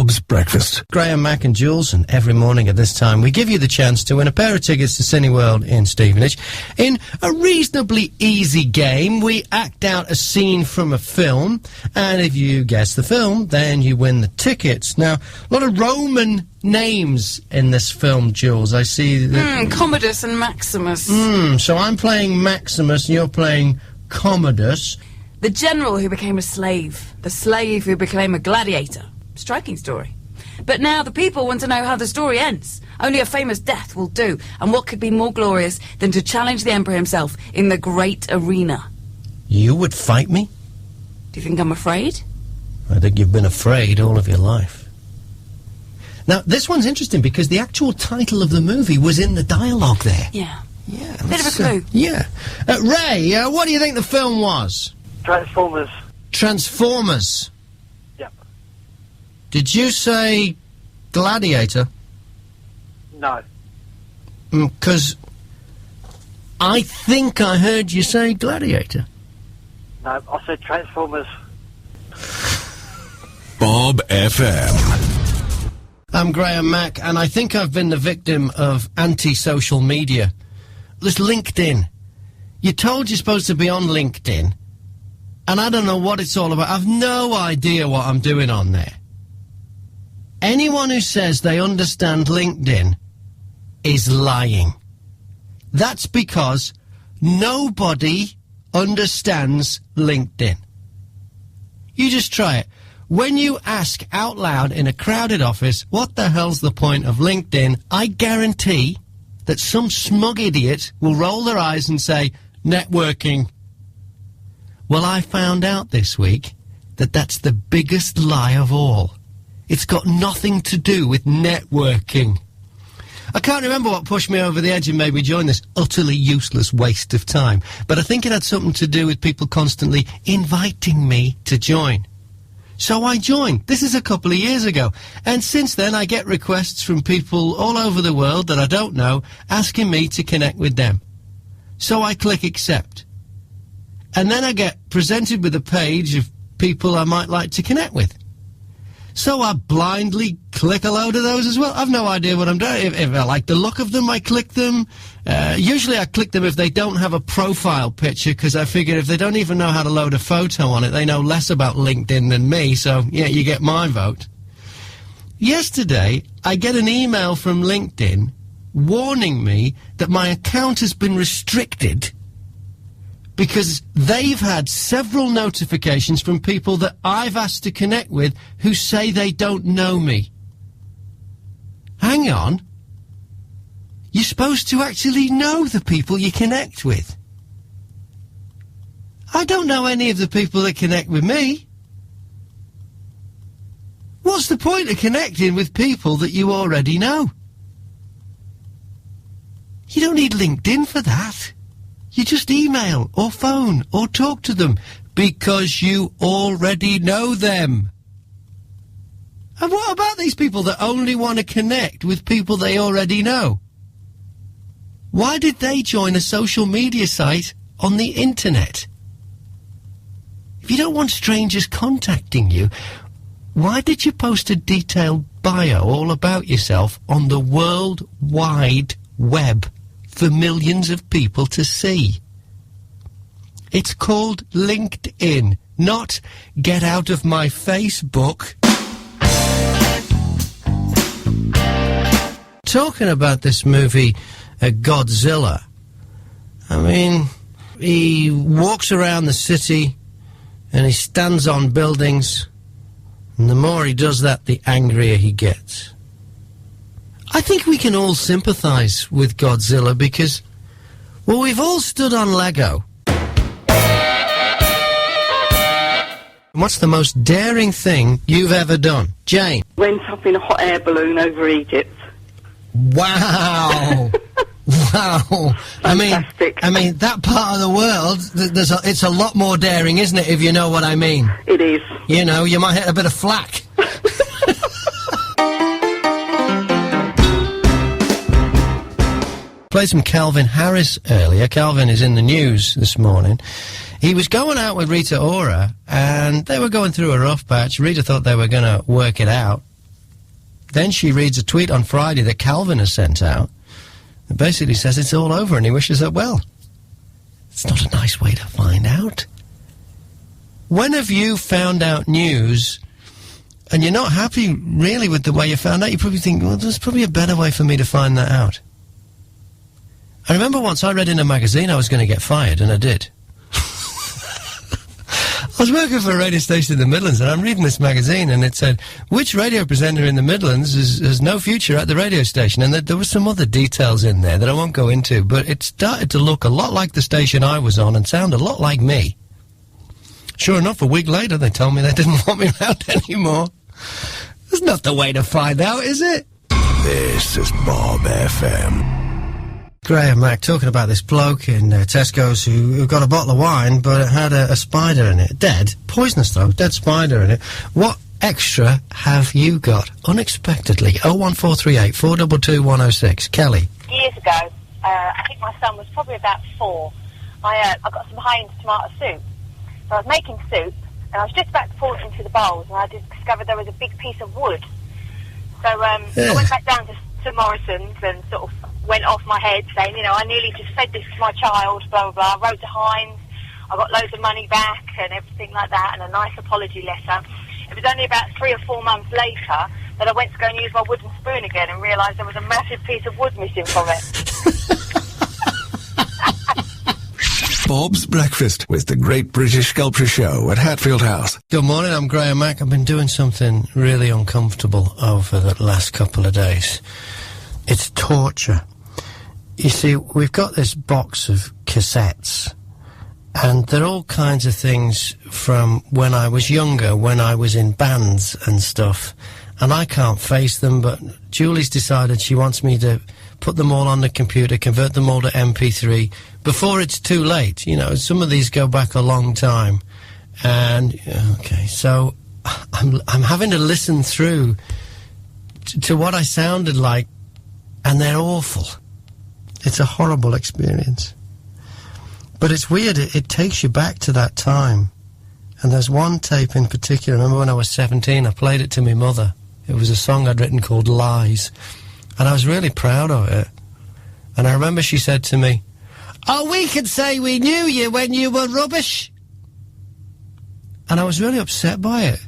Bob's Breakfast. Graham, Mack and Jules, and every morning at this time we give you the chance to win a pair of tickets to Cineworld in Stevenage. In a reasonably easy game, we act out a scene from a film, and if you guess the film, then you win the tickets. Now, a lot of Roman names in this film, Jules. I see that... Commodus and Maximus. So I'm playing Maximus and you're playing Commodus. The general who became a slave. The slave who became a gladiator. Striking story. But now the people want to know how the story ends. Only a famous death will do. And what could be more glorious than to challenge the emperor himself in the great arena? You would fight me? Do you think I'm afraid? I think you've been afraid all of your life. Now, this one's interesting because the actual title of the movie was in the dialogue there. Yeah. Yeah. Bit of a clue. Yeah. Ray, what do you think the film was? Transformers. Transformers. Yep. Did you say Gladiator? No. Because I think I heard you say Gladiator. No, I said Transformers. Bob FM. I'm Graham Mack, and I think I've been the victim of anti-social media. This LinkedIn. You're told you're supposed to be on LinkedIn, and I don't know what it's all about. I've no idea what I'm doing on there. Anyone who says they understand LinkedIn is lying. That's because nobody understands LinkedIn. You just try it. When you ask out loud in a crowded office, what the hell's the point of LinkedIn, I guarantee that some smug idiot will roll their eyes and say, networking. Well, I found out this week that that's the biggest lie of all. It's got nothing to do with networking. I can't remember what pushed me over the edge and made me join this utterly useless waste of time, but I think it had something to do with people constantly inviting me to join. So I joined. This is a couple of years ago. And since then, I get requests from people all over the world that I don't know asking me to connect with them. So I click accept. And then I get presented with a page of people I might like to connect with. So I blindly click a load of those as well. I've no idea what I'm doing. If I like the look of them, I click them. Usually I click them if they don't have a profile picture, because I figure if they don't even know how to load a photo on it, they know less about LinkedIn than me, so yeah, you get my vote. Yesterday, I get an email from LinkedIn warning me that my account has been restricted because they've had several notifications from people that I've asked to connect with who say they don't know me. Hang on. You're supposed to actually know the people you connect with. I don't know any of the people that connect with me. What's the point of connecting with people that you already know? You don't need LinkedIn for that. You just email or phone or talk to them because you already know them. And what about these people that only want to connect with people they already know? Why did they join a social media site on the internet? If you don't want strangers contacting you, why did you post a detailed bio all about yourself on the World Wide Web for millions of people to see? It's called LinkedIn, not get out of my Facebook. Talking about this movie, Godzilla, I mean, he walks around the city and he stands on buildings, and the more he does that, the angrier he gets. I think we can all sympathise with Godzilla because, well, we've all stood on Lego. What's the most daring thing you've ever done? Jane? Went up in a hot air balloon over Egypt. Wow! Wow! Fantastic. I mean, that part of the world, it's a lot more daring, isn't it, if you know what I mean? It is. You know, you might hit a bit of flack. Played some Calvin Harris earlier. Calvin is in the news this morning. He was going out with Rita Ora, and they were going through a rough patch. Rita thought they were going to work it out, Then she reads a tweet on Friday that Calvin has sent out. It basically says it's all over and he wishes her well. It's not a nice way to find out. When have you found out news and you're not happy really with the way you found out? You probably think, well, there's probably a better way for me to find that out. I remember once I read in a magazine I was going to get fired, and I did. I was working for a radio station in the Midlands, and I'm reading this magazine, and it said, which radio presenter in the Midlands has no future at the radio station? And there were some other details in there that I won't go into, but it started to look a lot like the station I was on and sound a lot like me. Sure enough, a week later, they told me they didn't want me around anymore. That's not the way to find out, is it? This is Bob FM. Graham Mack talking about this bloke in Tesco's who got a bottle of wine, but it had a spider in it. Dead. Poisonous, though. Dead spider in it. What extra have you got? Unexpectedly. 01438 422 106. Kelly. Years ago, I think my son was probably about 4. I got some Heinz tomato soup. So I was making soup, and I was just about to pour it into the bowls, and I discovered there was a big piece of wood. So I went back down to Morrison's and sort of went off my head saying, you know, I nearly just fed this to my child, blah, blah, blah. I wrote to Heinz, I got loads of money back and everything like that, and a nice apology letter. It was only about 3 or 4 months later that I went to go and use my wooden spoon again and realised there was a massive piece of wood missing from it. Bob's Breakfast with the Great British Sculpture Show at Hatfield House. Good morning, I'm Graham Mack. I've been doing something really uncomfortable over the last couple of days. It's torture. You see, we've got this box of cassettes, and they're all kinds of things from when I was younger, when I was in bands and stuff, and I can't face them, but Julie's decided she wants me to put them all on the computer, convert them all to MP3 before it's too late. You know, some of these go back a long time. And, okay, so I'm having to listen through to what I sounded like, and they're awful. It's a horrible experience. But it's weird, it takes you back to that time. And there's one tape in particular, I remember when I was 17, I played it to my mother. It was a song I'd written called Lies. And I was really proud of it. And I remember she said to me, "Oh, we could say we knew you when you were rubbish." And I was really upset by it.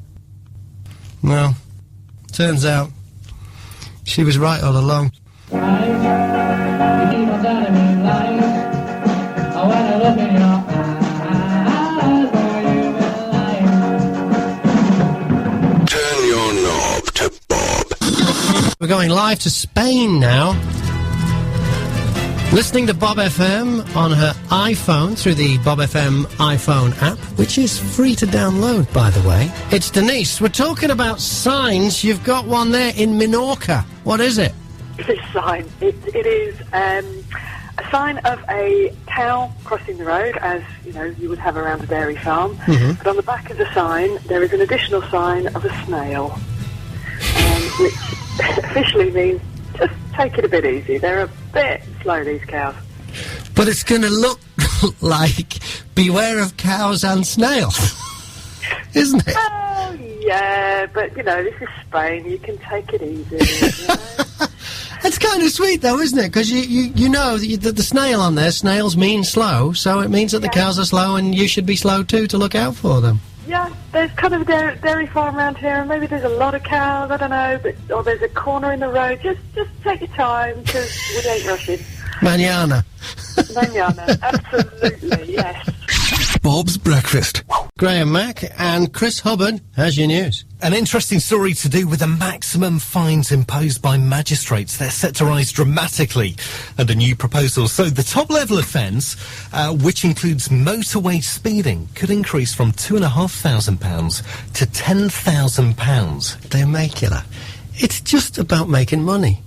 Well, turns out she was right all along. Turn your knob to Bob. We're going live to Spain now. Listening to Bob FM on her iPhone through the Bob FM iPhone app, which is free to download, by the way. It's Denise. We're talking about signs. You've got one there in Menorca. What is it? This sign. It is a sign of a cow crossing the road, as you know you would have around a dairy farm. Mm-hmm. But on the back of the sign, there is an additional sign of a snail, which officially means just take it a bit easy. They're a bit slow, these cows. But it's going to look like beware of cows and snails, isn't it? Oh, yeah, but, you know, this is Spain. You can take it easy, you know? It's kind of sweet, though, isn't it? Because you know that the snail on there, snails mean slow, so it means that the cows are slow and you should be slow, too, to look out for them. Yeah, there's kind of a dairy farm around here, and maybe there's a lot of cows, I don't know, or there's a corner in the road. Just take your time, because we ain't rushing. Mañana. Mañana, absolutely, yes. Bob's Breakfast. Graham Mack and Chris Hubbard has your news. An interesting story to do with the maximum fines imposed by magistrates. They're set to rise dramatically under new proposals. So the top-level offence, which includes motorway speeding, could increase from £2,500 to £10,000. They make you laugh. It's just about making money.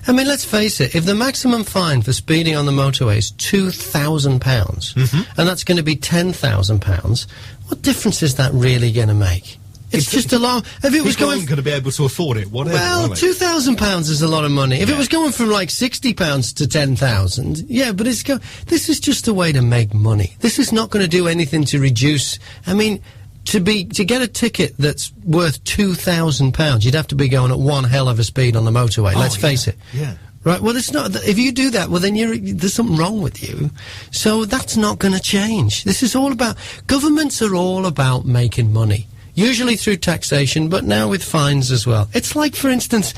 I mean, let's face it, if the maximum fine for speeding on the motorway is £2,000, and that's going to be £10,000, what difference is that really going to make? It's just a lot. If it was going to be able to afford it, whatever. Well, £2,000 is a lot of money. If it was going from like £60 to 10,000, yeah, but this is just a way to make money. This is not going to do anything to reduce. I mean, to get a ticket that's worth £2,000, you'd have to be going at one hell of a speed on the motorway. Let's face it. Yeah. Right, well, it's not. If you do that, well, then there's something wrong with you. So that's not going to change. This is all about. Governments are all about making money, usually through taxation, but now with fines as well. It's like, for instance,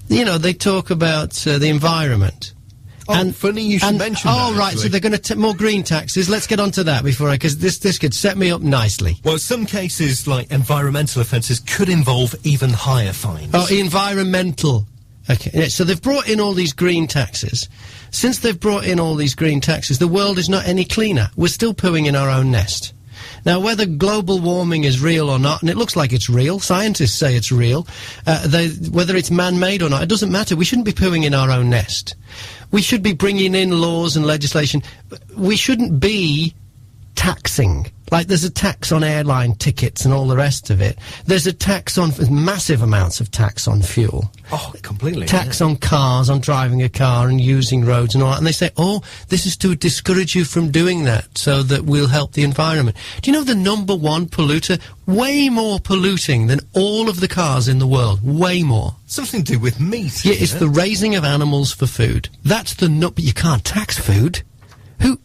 they talk about the environment. Oh, funny you should mention that. Oh, right, actually. so they're going to more green taxes. Let's get on to that because this could set me up nicely. Well, some cases, like environmental offences, could involve even higher fines. Oh, environmental. Okay, yeah, so they've brought in all these green taxes. Since they've brought in all these green taxes, the world is not any cleaner. We're still pooing in our own nest. Now, whether global warming is real or not, and it looks like it's real, scientists say it's real, whether it's man-made or not, it doesn't matter. We shouldn't be pooing in our own nest. We should be bringing in laws and legislation. We shouldn't be taxing. Like, there's a tax on airline tickets and all the rest of it. There's a tax on massive amounts of tax on fuel. Oh, completely. Tax on cars, on driving a car and using roads and all that. And they say, oh, this is to discourage you from doing that so that we'll help the environment. Do you know the number one polluter? Way more polluting than all of the cars in the world. Way more. Something to do with meat. Yeah, it's the raising of animals for food. That's the but you can't tax food.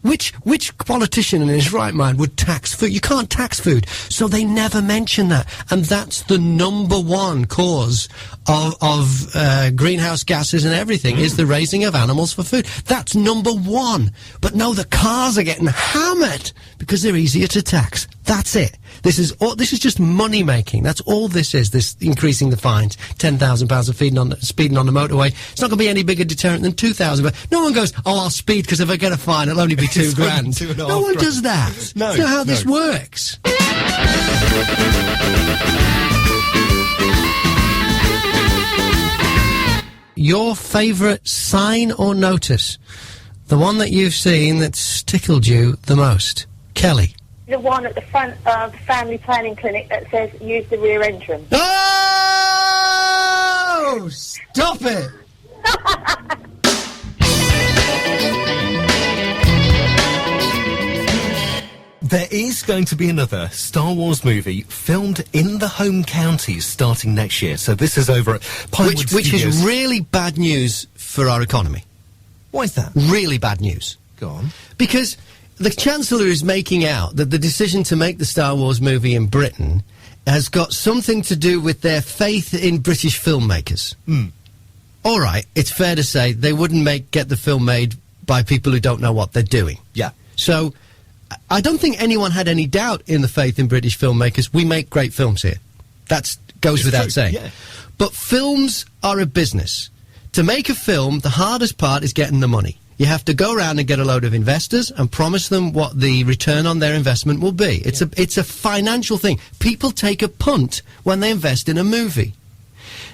Which politician in his right mind would tax food? You can't tax food, so they never mention that. And that's the number one cause of greenhouse gases and everything, is the raising of animals for food. That's number one. But no, the cars are getting hammered because they're easier to tax. That's it. This is just money making. That's all this is. This increasing the fines, £10,000 of speeding on the motorway. It's not going to be any bigger deterrent than 2,000. But no one goes, oh, I'll speed because if I get a fine, it'll only be £2,000. No one does that. No, That's not how this works. Your favourite sign or notice, the one that you've seen that's tickled you the most, Kelly. The one at the front of the family planning clinic that says use the rear entrance. Oh! Stop it! There is going to be another Star Wars movie filmed in the home counties starting next year. So this is over at Pinewood Which Studios. is really bad news for our economy. Why is that? Really bad news. Go on. Because the Chancellor is making out that the decision to make the Star Wars movie in Britain has got something to do with their faith in British filmmakers. All right, it's fair to say they wouldn't get the film made by people who don't know what they're doing. Yeah. So I don't think anyone had any doubt in the faith in British filmmakers. We make great films here. That goes without saying. Yeah. But films are a business. To make a film, the hardest part is getting the money. You have to go around and get a load of investors and promise them what the return on their investment will be. It's a financial thing. People take a punt when they invest in a movie.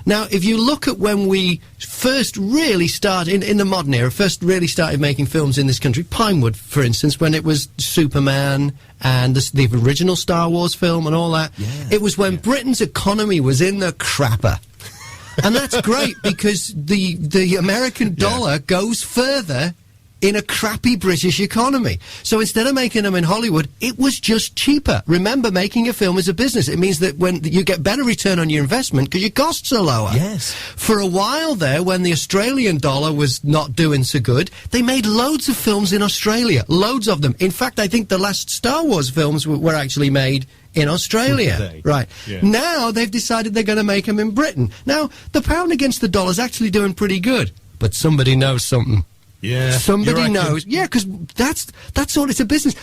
Now, if you look at when we first really started, in the modern era, first really started making films in this country, Pinewood, for instance, when it was Superman and the original Star Wars film and all that, it was when Britain's economy was in the crapper. And that's great because the American dollar goes further in a crappy British economy. So instead of making them in Hollywood, it was just cheaper. Remember, making a film is a business. It means that when you get better return on your investment because your costs are lower. Yes. For a while there, when the Australian dollar was not doing so good, they made loads of films in Australia. Loads of them. In fact, I think the last Star Wars films were actually made in Australia. Right. Yeah. Now they've decided they're going to make them in Britain. Now, the pound against the dollar is actually doing pretty good. But somebody knows something. Yeah. Somebody knows. Yeah, because that's all. It's a business.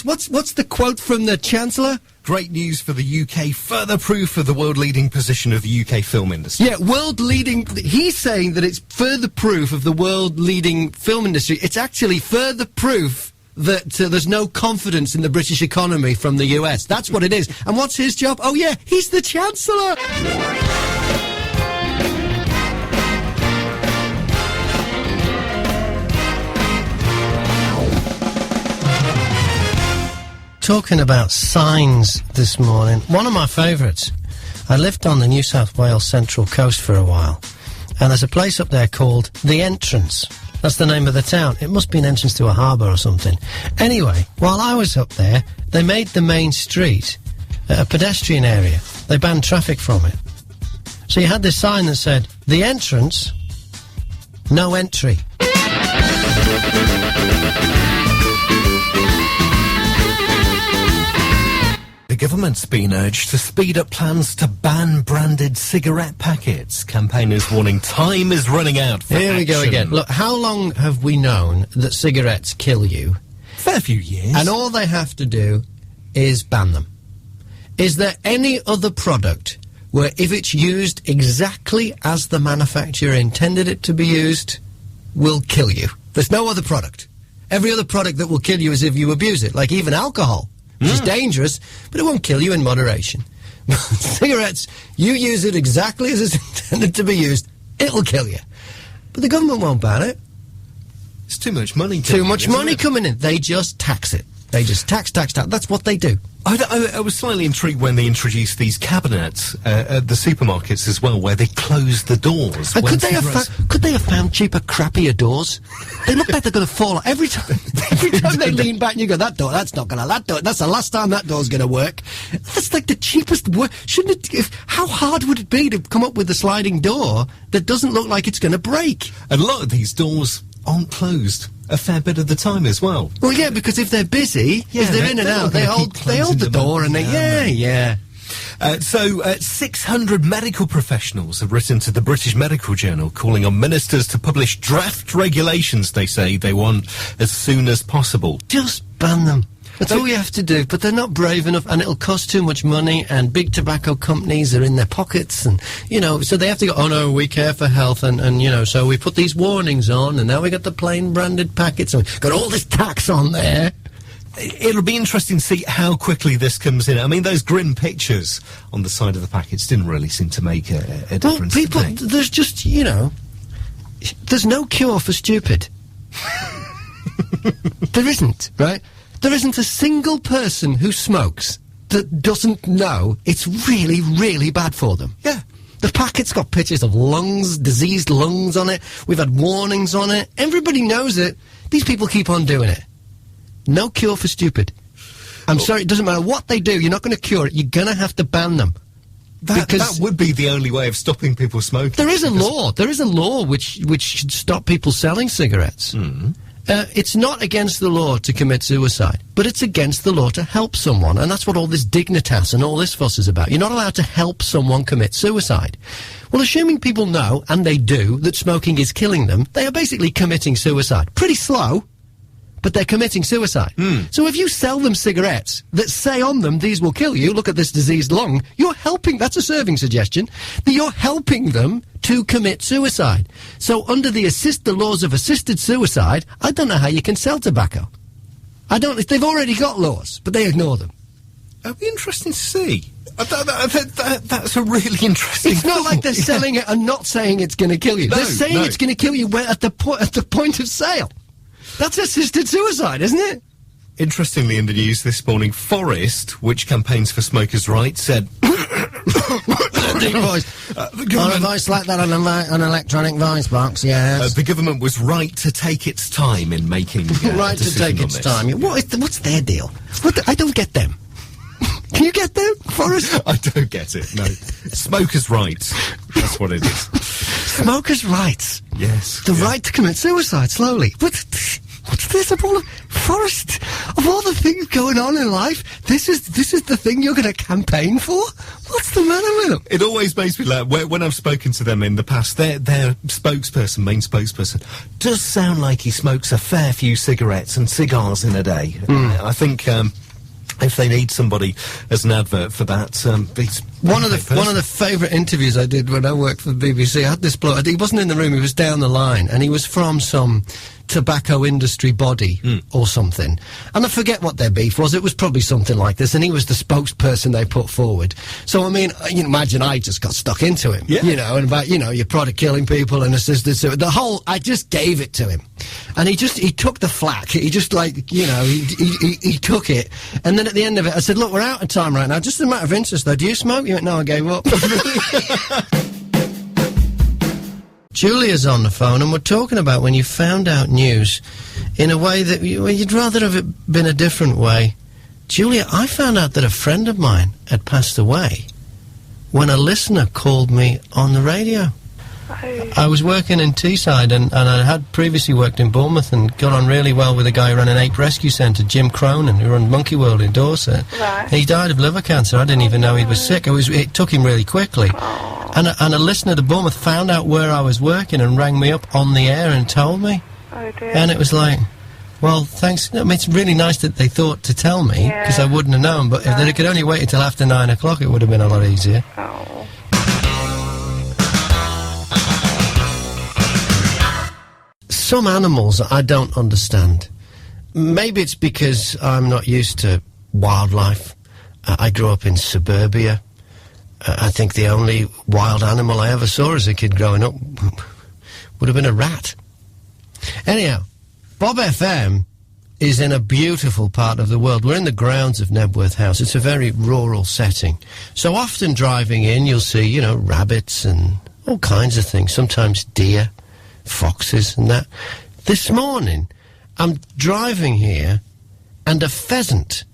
What's the quote from the Chancellor? Great news for the UK. Further proof of the world-leading position of the UK film industry. Yeah, world-leading. He's saying that it's further proof of the world-leading film industry. It's actually further proof that there's no confidence in the British economy from the US. That's what it is. And what's his job? Oh, yeah, he's the Chancellor. Talking about signs this morning, one of my favourites. I lived on the New South Wales Central Coast for a while, and there's a place up there called The Entrance. That's the name of the town. It must be an entrance to a harbour or something. Anyway, while I was up there, they made the main street a pedestrian area. They banned traffic from it. So you had this sign that said, the entrance, no entry. The government's been urged to speed up plans to ban branded cigarette packets. Campaigners warning time is running out for Here we go action. again. Look, how long have we known that cigarettes kill you? Fair few years. And all they have to do is ban them. Is there any other product where if it's used exactly as the manufacturer intended it to be used, will kill you? There's no other product. Every other product that will kill you is if you abuse it, like even alcohol, which is dangerous, but it won't kill you in moderation. Cigarettes, you use it exactly as it's intended to be used, it'll kill you. But the government won't ban it. It's too much money. Too much money coming in. They just tax it. They just tax. That's what they do. I was slightly intrigued when they introduced these cabinets at the supermarkets as well, where they close the doors. Could they have found cheaper, crappier doors? They look like they're going to fall out every time. Every time they lean back and you go, that door, that's not going to, that's the last time that door's going to work. That's like the cheapest work. Shouldn't it, how hard would it be to come up with a sliding door that doesn't look like it's going to break? And a lot of these doors aren't closed a fair bit of the time as well. Well, yeah, because if they're busy, if they're in and out, they hold the door and they, So 600 medical professionals have written to the British Medical Journal calling on ministers to publish draft regulations they say they want as soon as possible. Just ban them. That's all you have to do, but they're not brave enough, and it'll cost too much money, and big tobacco companies are in their pockets, and, so they have to go, oh no, we care for health, and so we put these warnings on, and now we got the plain branded packets, and we've got all this tax on there. It'll be interesting to see how quickly this comes in. I mean, those grim pictures on the side of the packets didn't really seem to make a difference. Well, people, there's just, there's no cure for stupid. There isn't, right? There isn't a single person who smokes that doesn't know it's really, really bad for them. Yeah. The packet's got pictures of lungs, diseased lungs on it. We've had warnings on it. Everybody knows it. These people keep on doing it. No cure for stupid. I'm sorry, it doesn't matter what they do. You're not going to cure it. You're going to have to ban them. That would be the only way of stopping people smoking. There is a law. There is a law which should stop people selling cigarettes. It's not against the law to commit suicide, but it's against the law to help someone, and that's what all this dignitas and all this fuss is about. You're not allowed to help someone commit suicide. Well, assuming people know, and they do, that smoking is killing them, they are basically committing suicide. Pretty slow, but they're committing suicide. So if you sell them cigarettes that say on them, these will kill you, look at this diseased lung, you're helping, that's a serving suggestion, that you're helping them to commit suicide. So under the laws of assisted suicide, I don't know how you can sell tobacco. They've already got laws, but they ignore them. That'd be interesting to see. That's a really interesting It's not like they're selling it and not saying it's going to kill you. They're saying it's going to kill you at the point of sale. That's assisted suicide, isn't it? Interestingly, in the news this morning, Forest, which campaigns for smokers' rights, said... Deep voice. On a voice like that on an electronic voice box, yes. The government was right to take its time in making right to take its time. What's their deal? I don't get them. Can you get them, Forrest? I don't get it, no. Smokers' rights. That's what it is. Smokers' rights? Yes. The right to commit suicide slowly. What's this of all Forrest? Of all the things going on in life, this is the thing you're going to campaign for? What's the matter with them? It always makes me laugh. When I've spoken to them in the past, their main spokesperson, does sound like he smokes a fair few cigarettes and cigars in a day. I think... if they need somebody as an advert for that, one of the favourite interviews I did when I worked for the BBC, I had this bloke. He wasn't in the room; he was down the line, and he was from some tobacco industry body or something. And I forget what their beef was. It was probably something like this, and he was the spokesperson they put forward. So I mean, you imagine I just got stuck into him, and about your product killing people and assisted suicide. I just gave it to him, and he took the flak. He just he took it, and then at the end of it, I said, "Look, we're out of time right now. Just a matter of interest, though. Do you smoke?" He went, "No, I gave up." Julia's on the phone, and we're talking about when you found out news in a way that you'd rather have it been a different way, Julia, I found out that a friend of mine had passed away when a listener called me on the radio. I was working in Teesside, and I had previously worked in Bournemouth and got on really well with a guy who ran an ape rescue centre, Jim Cronin, who runs Monkey World in Dorset. Right. He died of liver cancer. I didn't even know he was sick. It took him really quickly. And a listener to Bournemouth found out where I was working and rang me up on the air and told me. Oh dear. And it was like, well, thanks. I mean, it's really nice that they thought to tell me, because I wouldn't have known. But if they could only wait until after 9 o'clock, it would have been a lot easier. Oh. Some animals I don't understand. Maybe it's because I'm not used to wildlife. I grew up in suburbia. I think the only wild animal I ever saw as a kid growing up would have been a rat. Anyhow, Bob FM is in a beautiful part of the world. We're in the grounds of Nebworth House. It's a very rural setting. So often driving in, you'll see, you know, rabbits and all kinds of things. Sometimes deer, foxes and that. This morning, I'm driving here, and a pheasant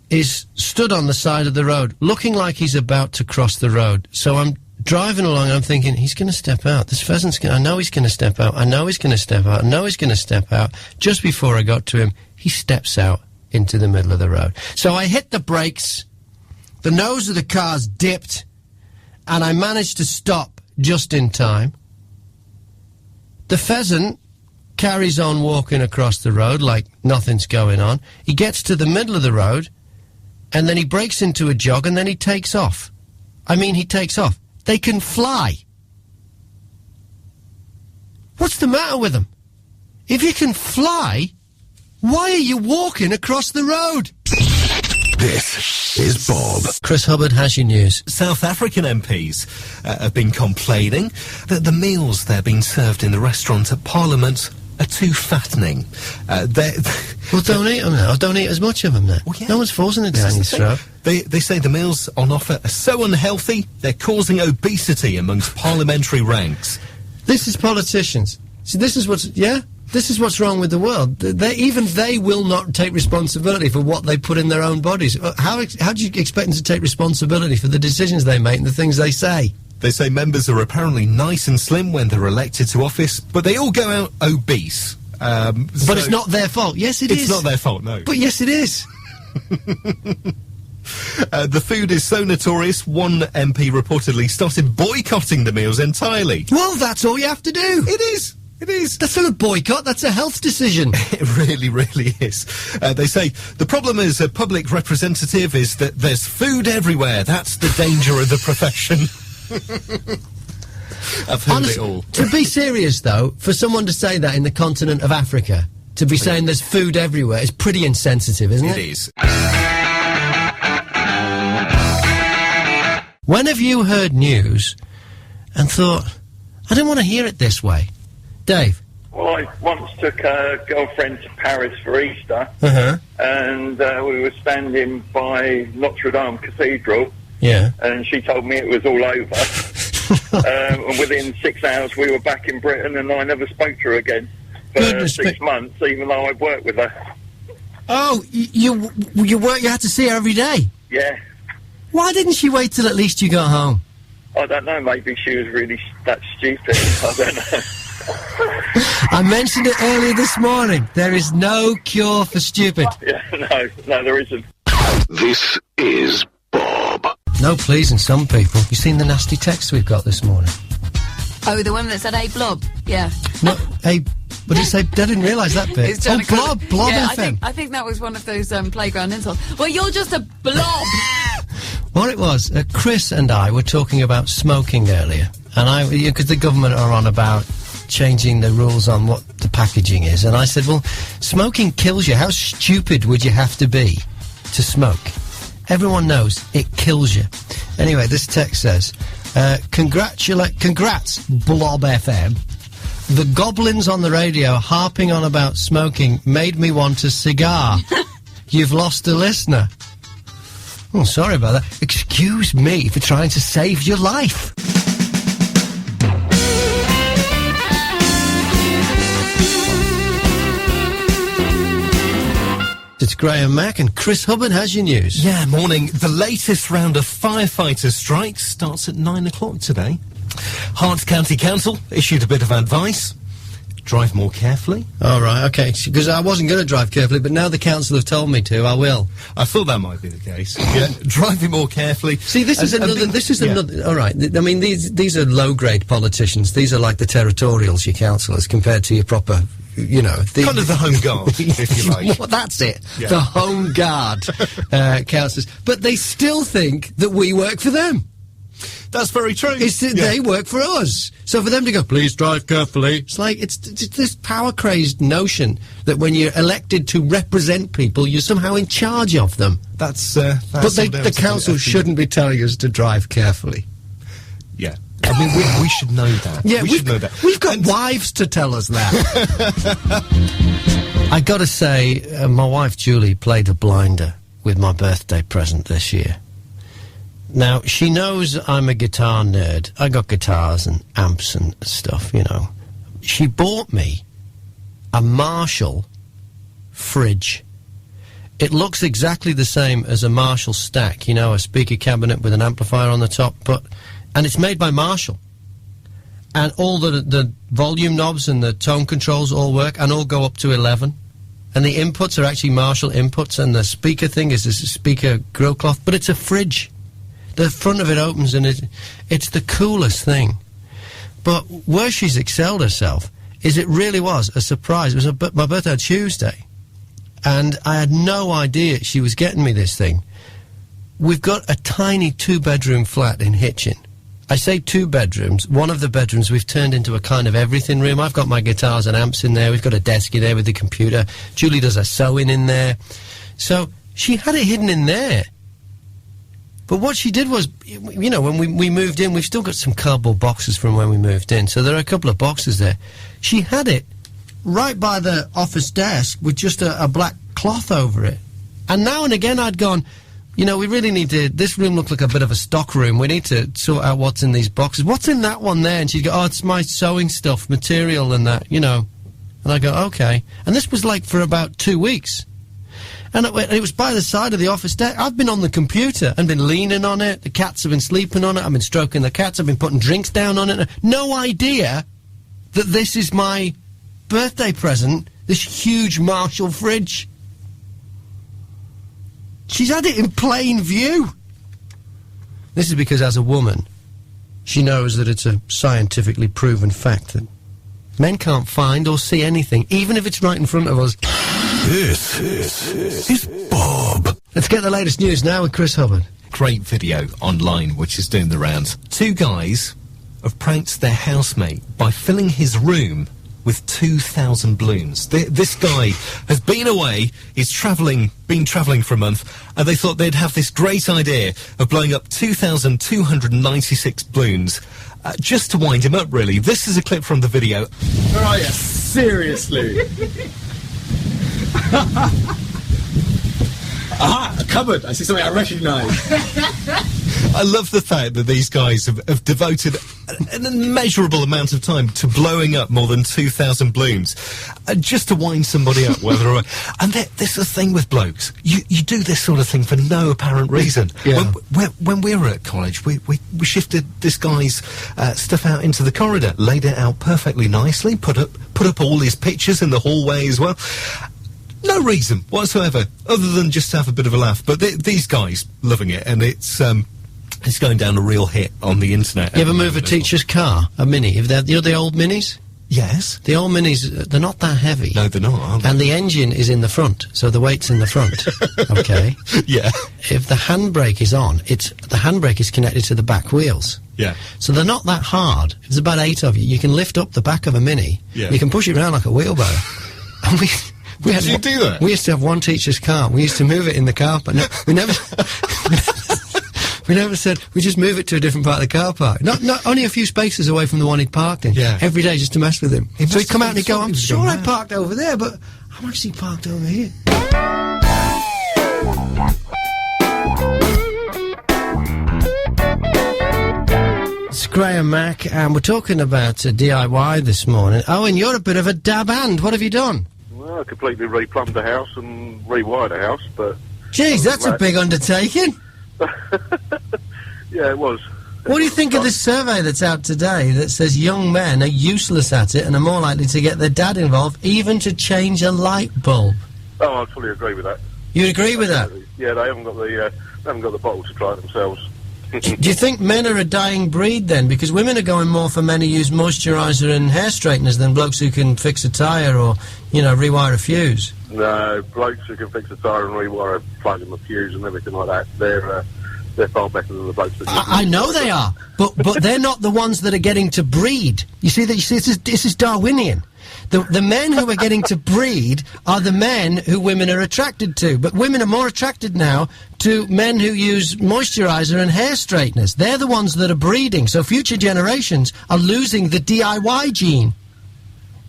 is stood on the side of the road, looking like he's about to cross the road. So I'm driving along, and I'm thinking, he's going to step out. This pheasant's going to... I know he's going to step out. I know he's going to step out. I know he's going to step out. Just before I got to him, he steps out into the middle of the road. So I hit the brakes, the nose of the car's dipped, and I managed to stop just in time. The pheasant carries on walking across the road like nothing's going on. He gets to the middle of the road, and then he breaks into a jog, and then he takes off. I mean, he takes off. They can fly. What's the matter with them? If you can fly, why are you walking across the road? This is Bob. Chris Hubbard has your news. South African MPs have been complaining that the meals they're being served in the restaurant at Parliament are too fattening. Well, don't eat them now. Don't eat as much of them then. Well, yeah. No one's forcing it down your throat. They say the meals on offer are so unhealthy, they're causing obesity amongst parliamentary ranks. This is politicians. See, this is what's... Yeah? This is what's wrong with the world. Even they will not take responsibility for what they put in their own bodies. How do you expect them to take responsibility for the decisions they make and the things they say? They say members are apparently nice and slim when they're elected to office, but they all go out obese. But it's not their fault. Yes, it is. It's not their fault, no. But yes, it is. The food is so notorious, one MP reportedly started boycotting the meals entirely. Well, that's all you have to do. It is. It is. That's not a boycott, that's a health decision. It really, really is. They say the problem as a public representative is that there's food everywhere. That's the danger of the profession. I've heard it all. To be serious, though, for someone to say that in the continent of Africa, to be saying there's food everywhere, is pretty insensitive, isn't it? It is. When have you heard news and thought, I don't want to hear it this way? Dave? Well, I once took a girlfriend to Paris for Easter, and we were standing by Notre Dame Cathedral, and she told me it was all over. And within 6 hours we were back in Britain, and I never spoke to her again for 6 months, even though I worked with her. Oh, you had to see her every day? Yeah. Why didn't she wait till at least you got home? I don't know, maybe she was really that stupid. I don't know. I mentioned it earlier this morning. There is no cure for stupid. Yeah, no, there isn't. This is Bob. No pleasing some people. You seen the nasty text we've got this morning? Oh, the one that said, hey, blob. Yeah. No, hey, but it said, I didn't realise that bit. Oh, blob yeah, FM. I think that was one of those playground insults. Well, you're just a blob. What it was, Chris and I were talking about smoking earlier, and because the government are on about changing the rules on what the packaging is, and I said, well, smoking kills you. How stupid would you have to be to smoke? Everyone knows it kills you. Anyway, this text says, congrats, Blob FM. The goblins on the radio harping on about smoking made me want a cigar. You've lost a listener. Oh, sorry about that. Excuse me for trying to save your life. It's Graham Mack, and Chris Hubbard has your news. Yeah, morning. The latest round of firefighters' strikes starts at 9 o'clock today. Herts County Council issued a bit of advice. Drive more carefully. All right, okay. Because I wasn't going to drive carefully, but now the council have told me to, I will. I thought that might be the case. Yeah, driving more carefully. See, this is another. All right. I mean, these are low-grade politicians. These are like the territorials, your councillors, compared to your proper. You know, kind of the home guard, if you like. Well, that's it. Yeah. The home guard councillors. But they still think that we work for them. That's very true. They work for us. So for them to go, please drive carefully, it's like, it's this power-crazed notion that when you're elected to represent people, you're somehow in charge of them. But the council shouldn't be telling us to drive carefully. Yeah. I mean, we should know that. Yeah, we should know that. We've got wives to tell us that. I got to say, my wife Julie played a blinder with my birthday present this year. Now, she knows I'm a guitar nerd. I got guitars and amps and stuff, you know. She bought me a Marshall fridge. It looks exactly the same as a Marshall stack, you know, a speaker cabinet with an amplifier on the top, and it's made by Marshall. And all the volume knobs and the tone controls all work, and all go up to 11. And the inputs are actually Marshall inputs, and the speaker thing is this speaker grill cloth, but it's a fridge. The front of it opens, and it's the coolest thing. But where she's excelled herself is it really was a surprise. It was my birthday on Tuesday, and I had no idea she was getting me this thing. We've got a tiny 2-bedroom flat in Hitchin. I say 2 bedrooms. One of the bedrooms we've turned into a kind of everything room. I've got my guitars and amps in there. We've got a desk in there with the computer. Julie does her sewing in there. So she had it hidden in there. But what she did was, you know, when we moved in, we've still got some cardboard boxes from when we moved in. So there are a couple of boxes there. She had it right by the office desk with just a black cloth over it. And now and again I'd gone, you know, we really need to, this room looks like a bit of a stock room. We need to sort out what's in these boxes. What's in that one there? And she'd go, oh, it's my sewing stuff, material and that, you know. And I go, okay. And this was like for about 2 weeks. And it was by the side of the office desk. I've been on the computer and been leaning on it. The cats have been sleeping on it. I've been stroking the cats. I've been putting drinks down on it. No idea that this is my birthday present, this huge Marshall fridge. She's had it in plain view. This is because, as a woman, she knows that it's a scientifically proven fact that men can't find or see anything, even if it's right in front of us. This is Bob. Let's get the latest news now with Chris Hubbard. Great video online which is doing the rounds. 2 guys have pranked their housemate by filling his room with 2,000 balloons. This guy has been away, he's been travelling for a month, and they thought they'd have this great idea of blowing up 2,296 balloons. Just to wind him up, really. This is a clip from the video. Where are you? Seriously? Aha! A cupboard! I see something I recognise. I love the fact that these guys have devoted an immeasurable amount of time to blowing up more than 2,000 balloons, just to wind somebody up. And this is the thing with blokes. You do this sort of thing for no apparent reason. Yeah. When we were at college, we shifted this guy's stuff out into the corridor, laid it out perfectly nicely, put up all his pictures in the hallway as well. No reason whatsoever, other than just to have a bit of a laugh. But these guys loving it, and it's going down a real hit on the internet. You ever move a teacher's car, a Mini? You know the old Minis? Yes. The old Minis, they're not that heavy. No, they're not, are they? And the engine is in the front, so the weight's in the front. Okay? Yeah. If the handbrake is on, the handbrake is connected to the back wheels. Yeah. So they're not that hard. There's about 8 of you. You can lift up the back of a Mini. Yeah. You can push it around like a wheelbarrow. And Did you do that? We used to have one teacher's car. We used to move it in the car park. No, we never... We never said, we just move it to a different part of the car park. Not only a few spaces away from the one he'd parked in. Yeah. Every day just to mess with him. So he'd come out and he'd go, I'm sure I mad. parked over there, but I'm actually parked over here. It's Graham Mack, and we're talking about DIY this morning. Owen, you're a bit of a dab hand. What have you done? Well, I completely replumbed the house and rewired the house, but... Jeez, that's a big undertaking. Yeah, it was. What do you think of this survey that's out today that says young men are useless at it and are more likely to get their dad involved, even to change a light bulb? Oh, I fully agree with that. You agree with that? Yeah, they haven't got the bottle to try it themselves. Do you think men are a dying breed then? Because women are going more for men who use moisturiser and hair straighteners than blokes who can fix a tyre or, you know, rewire a fuse. No, blokes who can fix a tyre and rewire a plug and a fuse and everything like that, they're far better than the blokes that... I know they are, but they're not the ones that are getting to breed. You see, this is Darwinian. The men who are getting to breed are the men who women are attracted to. But women are more attracted now to men who use moisturiser and hair straighteners. They're the ones that are breeding. So future generations are losing the DIY gene.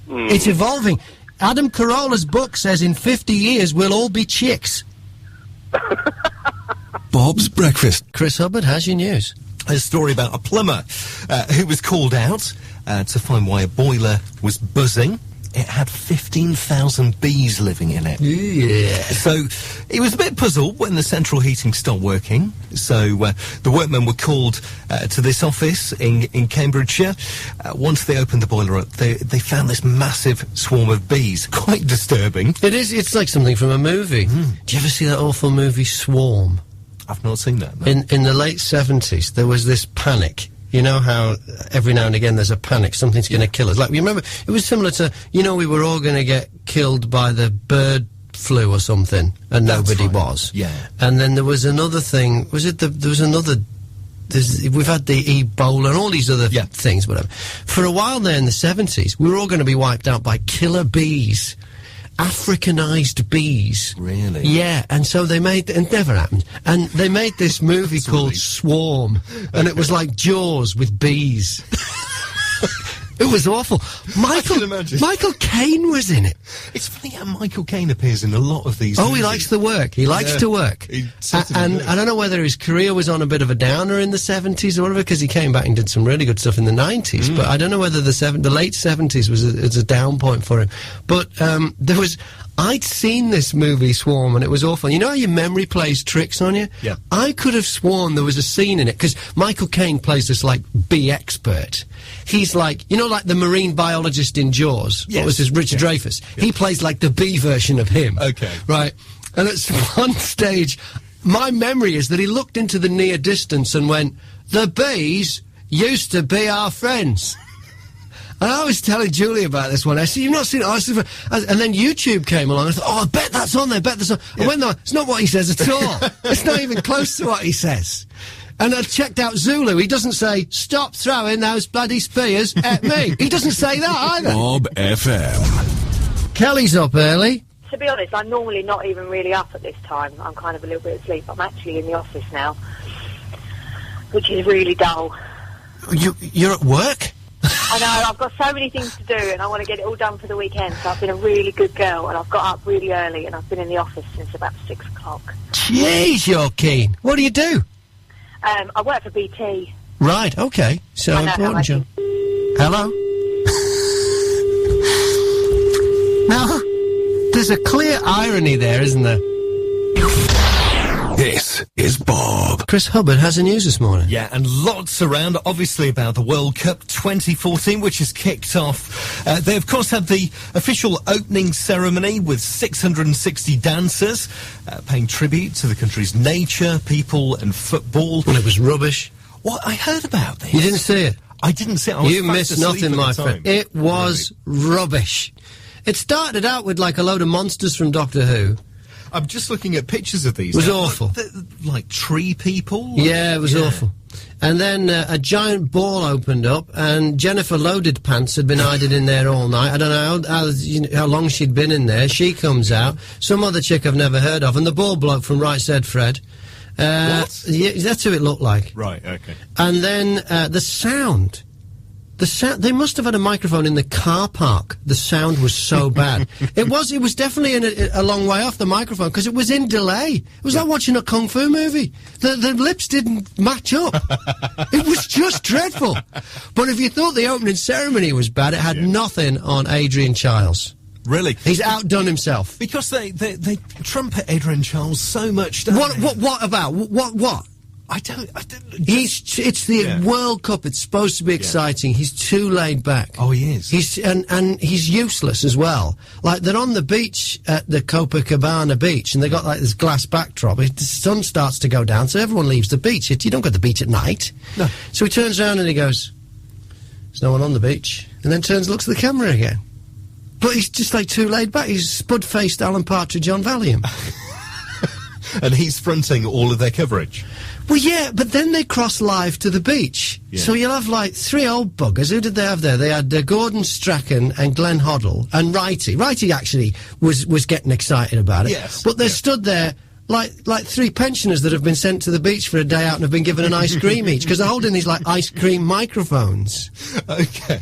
It's evolving. Adam Carolla's book says in 50 years we'll all be chicks. Bob's Breakfast. Chris Hubbard has your news. A story about a plumber who was called out to find why a boiler was buzzing. It had 15,000 bees living in it. Yeah. So he was a bit puzzled when the central heating stopped working. So the workmen were called to this office in Cambridgeshire. Once they opened the boiler up, they found this massive swarm of bees. Quite disturbing. It is. It's like something from a movie. Do you ever see that awful movie Swarm? I've not seen that. No. In the late 70s, there was this panic. You know how every now and again there's a panic, something's going to kill us. Like, you remember, it was similar to, you know, we were all going to get killed by the bird flu or something, and nobody was. Yeah. And then there was another thing, there was another, we've had the Ebola and all these other things, whatever. For a while there in the 70s, we were all going to be wiped out by killer bees. Africanized bees. Really? Yeah, and so they made, and it never happened, and they made this movie called Swarm, and it was like Jaws with bees. It was awful. Michael Caine was in it. It's funny how Michael Caine appears in a lot of these movies. He likes to work. He likes to work. And I don't know whether his career was on a bit of a downer in the 70s or whatever, because he came back and did some really good stuff in the 90s, but I don't know whether the late 70s was a down point for him. But I'd seen this movie, Swarm, and it was awful. You know how your memory plays tricks on you? Yeah. I could have sworn there was a scene in it, because Michael Caine plays this, like, bee expert. He's like, you know, like the marine biologist in Jaws? Yes. What was his, Richard Dreyfuss? Yeah. He plays like the bee version of him. Okay. Right. And at one stage, my memory is that he looked into the near distance and went, "The bees used to be our friends." And I was telling Julie about this one. I said, "You've not seen it?" And then YouTube came along. I thought, "Oh, I bet that's on there, bet that's on." Yeah. And when it's not what he says at all. It's not even close to what he says. And I checked out Zulu. He doesn't say, "Stop throwing those bloody spears at me." He doesn't say that either. Bob FM. Kelly's up early. To be honest, I'm normally not even really up at this time. I'm kind of a little bit asleep. I'm actually in the office now, which is really dull. You're at work? I know, I've got so many things to do and I want to get it all done for the weekend, so I've been a really good girl and I've got up really early and I've been in the office since about 6 o'clock. Jeez, you're keen. What do you do? I work for BT. Right, okay. So important job. Hello? Now, there's a clear irony there, isn't there? This is Bob. Chris Hubbard has the news this morning. Yeah, and lots around, obviously, about the World Cup 2014, which has kicked off. They, of course, had the official opening ceremony with 660 dancers, paying tribute to the country's nature, people and football. And it was rubbish. What? I heard about this. You didn't see it? I didn't see it. I was You missed nothing, my friend. It was rubbish. It started out with, like, a load of monsters from Doctor Who. I'm just looking at pictures of these. It was awful. Like tree people? Yeah, it was awful. And then a giant ball opened up, and Jennifer Loaded Pants had been hiding in there all night. I don't know how long she'd been in there. She comes out. Some other chick I've never heard of. And the ball bloke from Right Said Fred. What? Yeah, that's who it looked like. Right, okay. And then the sound. They must have had a microphone in the car park. The sound was so bad. It was definitely a long way off the microphone, because it was in delay. It was like watching a kung fu movie. The lips didn't match up. It was just dreadful. But if you thought the opening ceremony was bad, it had nothing on Adrian Chiles. Really? He's outdone himself. Because they trumpet Adrian Charles so much, don't they? What about? What? I don't... It's the World Cup. It's supposed to be exciting. He's too laid back. Oh, he is. And he's useless as well. Like, they're on the beach at the Copacabana beach, and they got, like, this glass backdrop. The sun starts to go down, so everyone leaves the beach. You don't go to the beach at night. No. So he turns around and he goes, there's no one on the beach. And then turns and looks at the camera again. But he's just, like, too laid back. He's spud-faced Alan Partridge on Valium. And he's fronting all of their coverage. Well, yeah, but then they cross live to the beach. Yeah. So you'll have, like, 3 old buggers. Who did they have there? They had Gordon Strachan and Glenn Hoddle and Wrighty. Wrighty actually was getting excited about it. Yes. But they're stood there like 3 pensioners that have been sent to the beach for a day out and have been given an ice cream each, because they're holding these, like, ice cream microphones. Okay.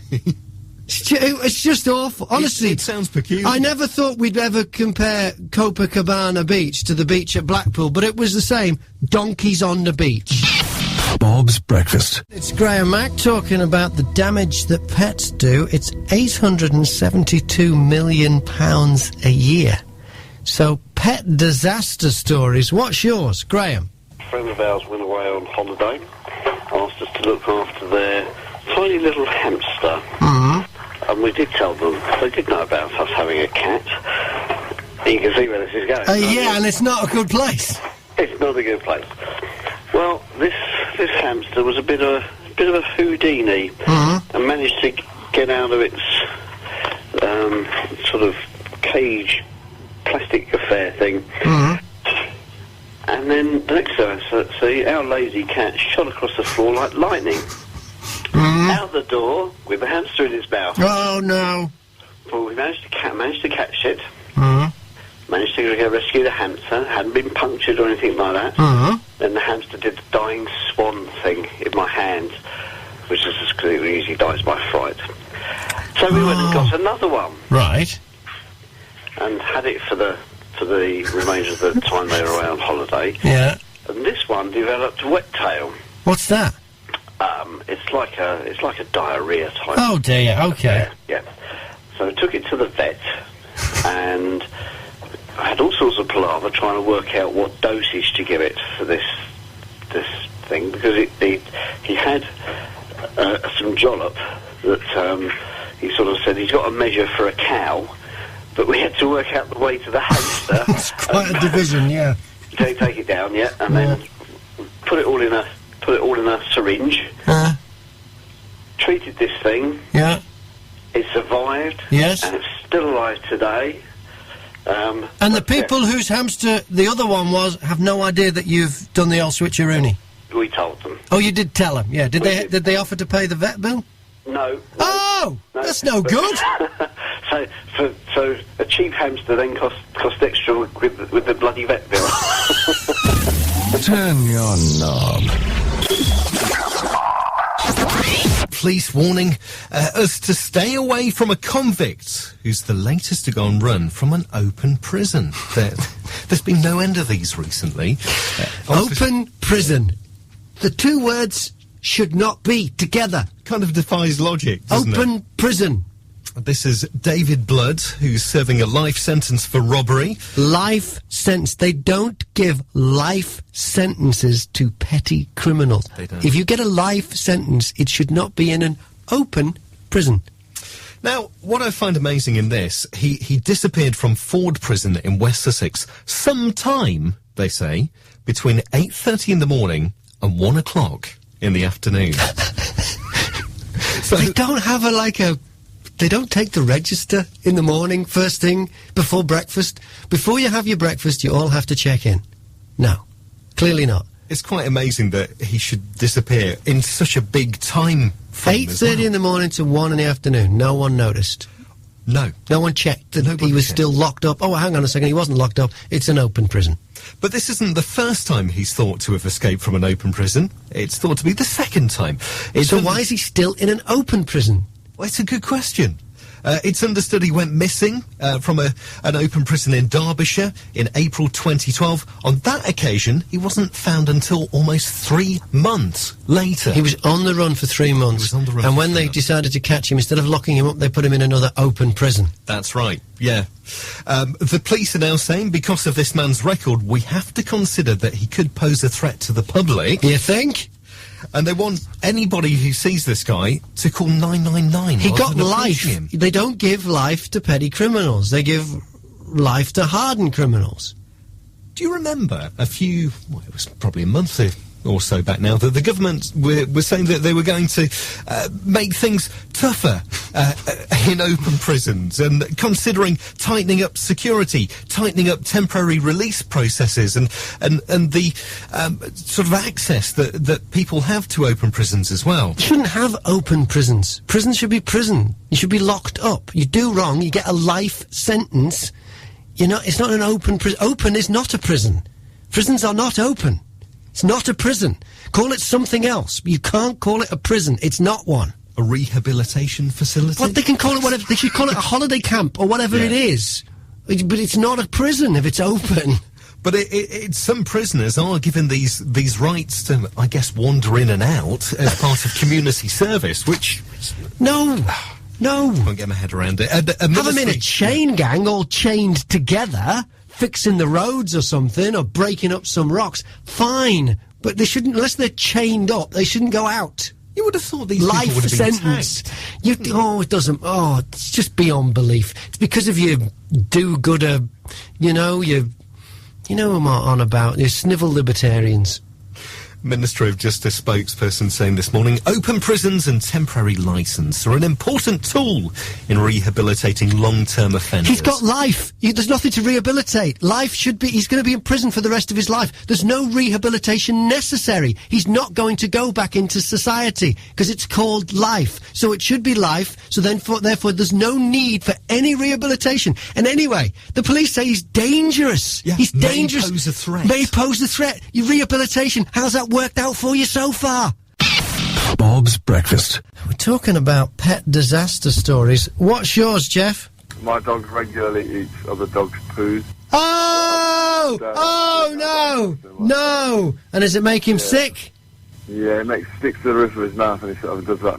It's just awful. Honestly, it sounds peculiar. I never thought we'd ever compare Copacabana Beach to the beach at Blackpool, but it was the same. Donkeys on the beach. Bob's Breakfast. It's Graham Mack talking about the damage that pets do. It's £872 million a year. So, pet disaster stories. What's yours, Graham? A friend of ours went away on holiday, asked us to look after their tiny little hamster. Mm-hmm. And we did tell them. They did know about us having a cat. You can see where this is going. Yeah, and it's not a good place. It's not a good place. Well, this hamster was a bit of a Houdini, and managed to get out of its sort of cage plastic affair thing. And then the next time I see, our lazy cat shot across the floor like lightning. Out the door with the hamster in his mouth. Oh no! Well, we managed to catch it. Managed to rescue the hamster. Hadn't been punctured or anything like that. Then the hamster did the dying swan thing in my hand, which is just because it usually dies by fright. So we went and got another one. Right. And had it for the remainder of the time they were away on holiday. Yeah. And this one developed wet tail. What's that? It's like a diarrhea type. Oh dear. Okay. Yeah. So I took it to the vet, and I had all sorts of palaver trying to work out what dosage to give it for this thing, because he had some jollop that he sort of said he's got a measure for a cow, but we had to work out the way to the hamster. It's quite a division, yeah. Take it down, yeah, and then put it all in a syringe. Treated this thing. Yeah. It survived. Yes. And it's still alive today. And the people whose hamster the other one was have no idea that you've done the old switcheroony. We told them. Oh, you did tell them. Yeah. Did they offer to pay the vet bill? No. Oh, that's no good. So a cheap hamster then cost extra with the bloody vet bill. Turn your knob. Police warning us to stay away from a convict who's the latest to go on run from an open prison. There's been no end of these recently. Open prison. The 2 words should not be together. Kind of defies logic, doesn't it? Open prison. This is David Blood, who's serving a life sentence for robbery. Life sentence. They don't give life sentences to petty criminals. They don't. If you get a life sentence, it should not be in an open prison. Now, what I find amazing in this, he disappeared from Ford Prison in West Sussex sometime, they say, between 8:30 in the morning and 1 o'clock in the afternoon. So they don't have they don't take the register in the morning, first thing, before breakfast. Before you have your breakfast, you all have to check in. No, clearly not. It's quite amazing that he should disappear in such a big time frame. 8:30 in the morning to 1 in the afternoon. No one noticed. No. No one checked that he was still locked up. Oh, hang on a second, he wasn't locked up. It's an open prison. But this isn't the first time he's thought to have escaped from an open prison. It's thought to be the second time. So why is he still in an open prison? Well, it's a good question. It's understood he went missing from an open prison in Derbyshire in April 2012. On that occasion, he wasn't found until almost 3 months later. He was on the run for 3 months. He was on the run and for when 3 they months. decided to catch him, instead of locking him up, they put him in another open prison. That's right, yeah. The police are now saying, because of this man's record, we have to consider that he could pose a threat to the public. You think? And they want anybody who sees this guy to call 999. He rather got than life. approaching him. They don't give life to petty criminals. They give life to hardened criminals. Do you remember it was probably a month or so back now, that the government were saying that they were going to make things tougher in open prisons, and considering tightening up security, tightening up temporary release processes, and the sort of access that people have to open prisons as well. You shouldn't have open prisons. Prison should be prison. You should be locked up. You do wrong, you get a life sentence. It's not an open prison. Open is not a prison. Prisons are not open. It's not a prison. Call it something else. You can't call it a prison. It's not one. A rehabilitation facility? Well, they can call it whatever. They should call it a holiday camp or whatever it is. But it's not a prison if it's open. But some prisoners are given these rights to, I guess, wander in and out as part of community service, which... No. Can't get my head around it. Have them in a chain gang, all chained together, fixing the roads or something, or breaking up some rocks. Fine. But they shouldn't, unless they're chained up, they shouldn't go out. You would have thought these people would have been sentence. tagged. It doesn't. Oh, it's just beyond belief. It's because of your do-gooder, you know what I'm on about, your snivel libertarians. Ministry of Justice spokesperson saying this morning, open prisons and temporary licence are an important tool in rehabilitating long-term offenders. He's got life. There's nothing to rehabilitate. Life should be... He's going to be in prison for the rest of his life. There's no rehabilitation necessary. He's not going to go back into society because it's called life. So it should be life. So therefore, there's no need for any rehabilitation. And anyway, the police say he's dangerous. Yeah, he's dangerous. May pose a threat. May pose a threat. Your rehabilitation, how's that worked out for you so far? Bob's Breakfast. We're talking about pet disaster stories. What's yours, Jeff? My dog regularly eats other dogs' poos. Oh! No! And does it make him sick? Yeah, it sticks to the roof of his mouth and he sort of does that.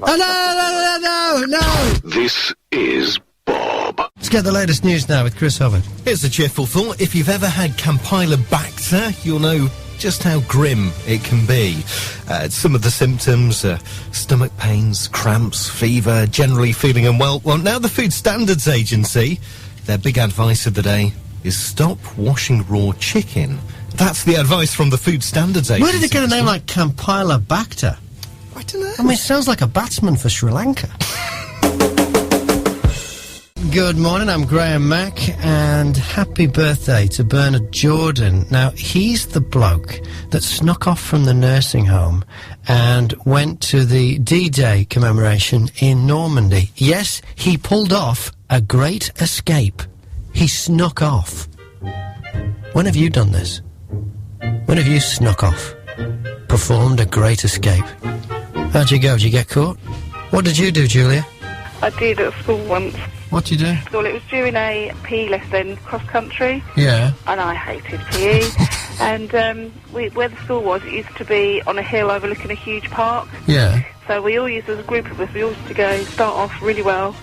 No! This is Bob. Let's get the latest news now with Chris Hubbard. Here's a cheerful thought. If you've ever had Campylobacter, you'll know just how grim it can be. Some of the symptoms are stomach pains, cramps, fever, generally feeling unwell. Well, now the Food Standards Agency, their big advice of the day is stop washing raw chicken. That's the advice from the Food Standards Agency. Where did it get a name like Campylobacter? I don't know. I mean, it sounds like a batsman for Sri Lanka. Good morning, I'm Graham Mack, and happy birthday to Bernard Jordan. Now, he's the bloke that snuck off from the nursing home and went to the D-Day commemoration in Normandy. Yes, he pulled off a great escape. He snuck off. When have you done this? When have you snuck off? Performed a great escape? How'd you go? Did you get caught? What did you do, Julia? I did at school once. What'd you do? Well, it was during a PE lesson, cross-country. Yeah. And I hated PE. And where the school was, it used to be on a hill overlooking a huge park. Yeah. So we all used, as a group of us, we all used to go, start off really well.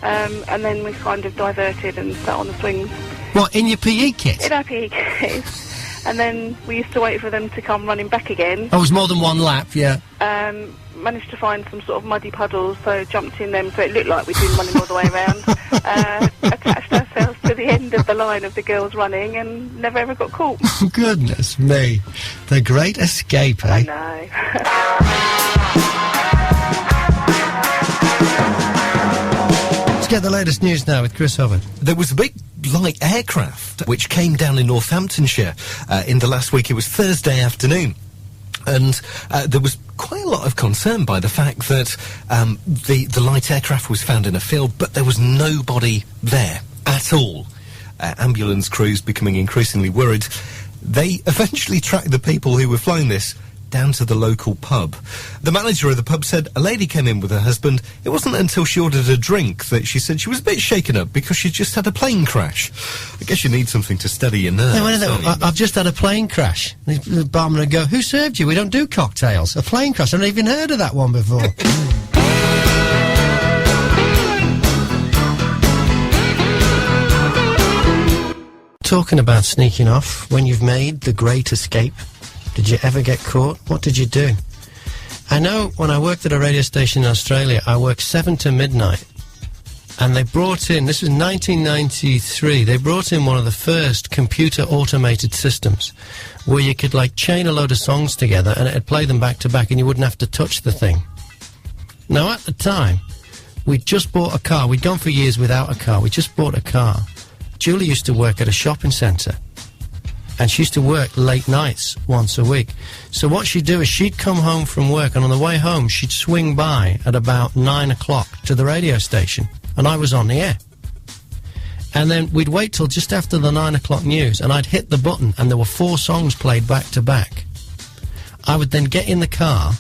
And then we kind of diverted and sat on the swings. What, in your PE kit? In our PE kit. And then we used to wait for them to come running back again. Oh, it was more than one lap, yeah. Managed to find some sort of muddy puddles, so jumped in them so it looked like we'd been running all the way around. Attached ourselves to the end of the line of the girls running and never ever got caught. Goodness me. The great escape, eh? I know. Let's get the latest news now with Chris Hubbard. There was a big light aircraft which came down in Northamptonshire in the last week. It was Thursday afternoon. And there was quite a lot of concern by the fact that the light aircraft was found in a field, but there was nobody there at all. Ambulance crews becoming increasingly worried. They eventually tracked the people who were flying this down to the local pub. The manager of the pub said a lady came in with her husband. It wasn't until she ordered a drink that she said she was a bit shaken up because she'd just had a plane crash. I guess you need something to steady your nerves. I've just had a plane crash. The barman would go, "Who served you? We don't do cocktails." A plane crash. I've never even heard of that one before. Talking about sneaking off, when you've made the great escape, did you ever get caught? What did you do? I know when I worked at a radio station in Australia, I worked 7 to midnight. And they brought in, this was 1993, they brought in one of the first computer automated systems where you could like chain a load of songs together and it'd play them back to back and you wouldn't have to touch the thing. Now at the time, we'd just bought a car. We'd gone for years without a car. We just bought a car. Julie used to work at a shopping centre, and she used to work late nights once a week. So what she'd do is she'd come home from work, and on the way home she'd swing by at about 9 o'clock to the radio station, and I was on the air. And then we'd wait till just after the 9 o'clock news, and I'd hit the button, and there were 4 songs played back to back. I would then get in the car,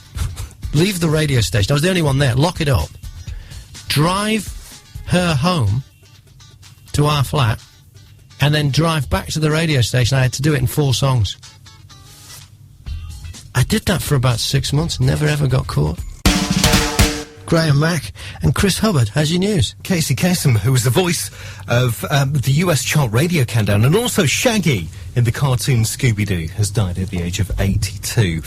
leave the radio station, I was the only one there, lock it up, drive her home to our flat, and then drive back to the radio station. I had to do it in 4 songs. I did that for about 6 months, never ever got caught. Graham Mack and Chris Hubbard has your news. Casey Kasem, who was the voice of the US chart radio countdown, and also Shaggy in the cartoon Scooby-Doo, has died at the age of 82.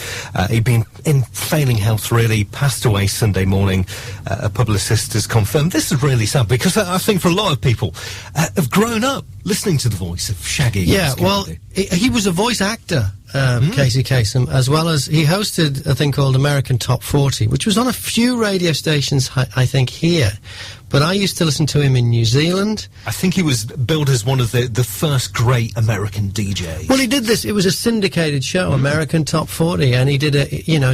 He'd been in failing health, really, passed away Sunday morning. A publicist has confirmed. This is really sad, because I think for a lot of people have grown up listening to the voice of Shaggy. Yeah, well, he was a voice actor, Casey Kasem, as well as he hosted a thing called American Top 40, which was on a few radio stations, I think, here. But I used to listen to him in New Zealand. I think he was billed as one of the first great American DJs. Well, he did this. It was a syndicated show, American Top 40, and he did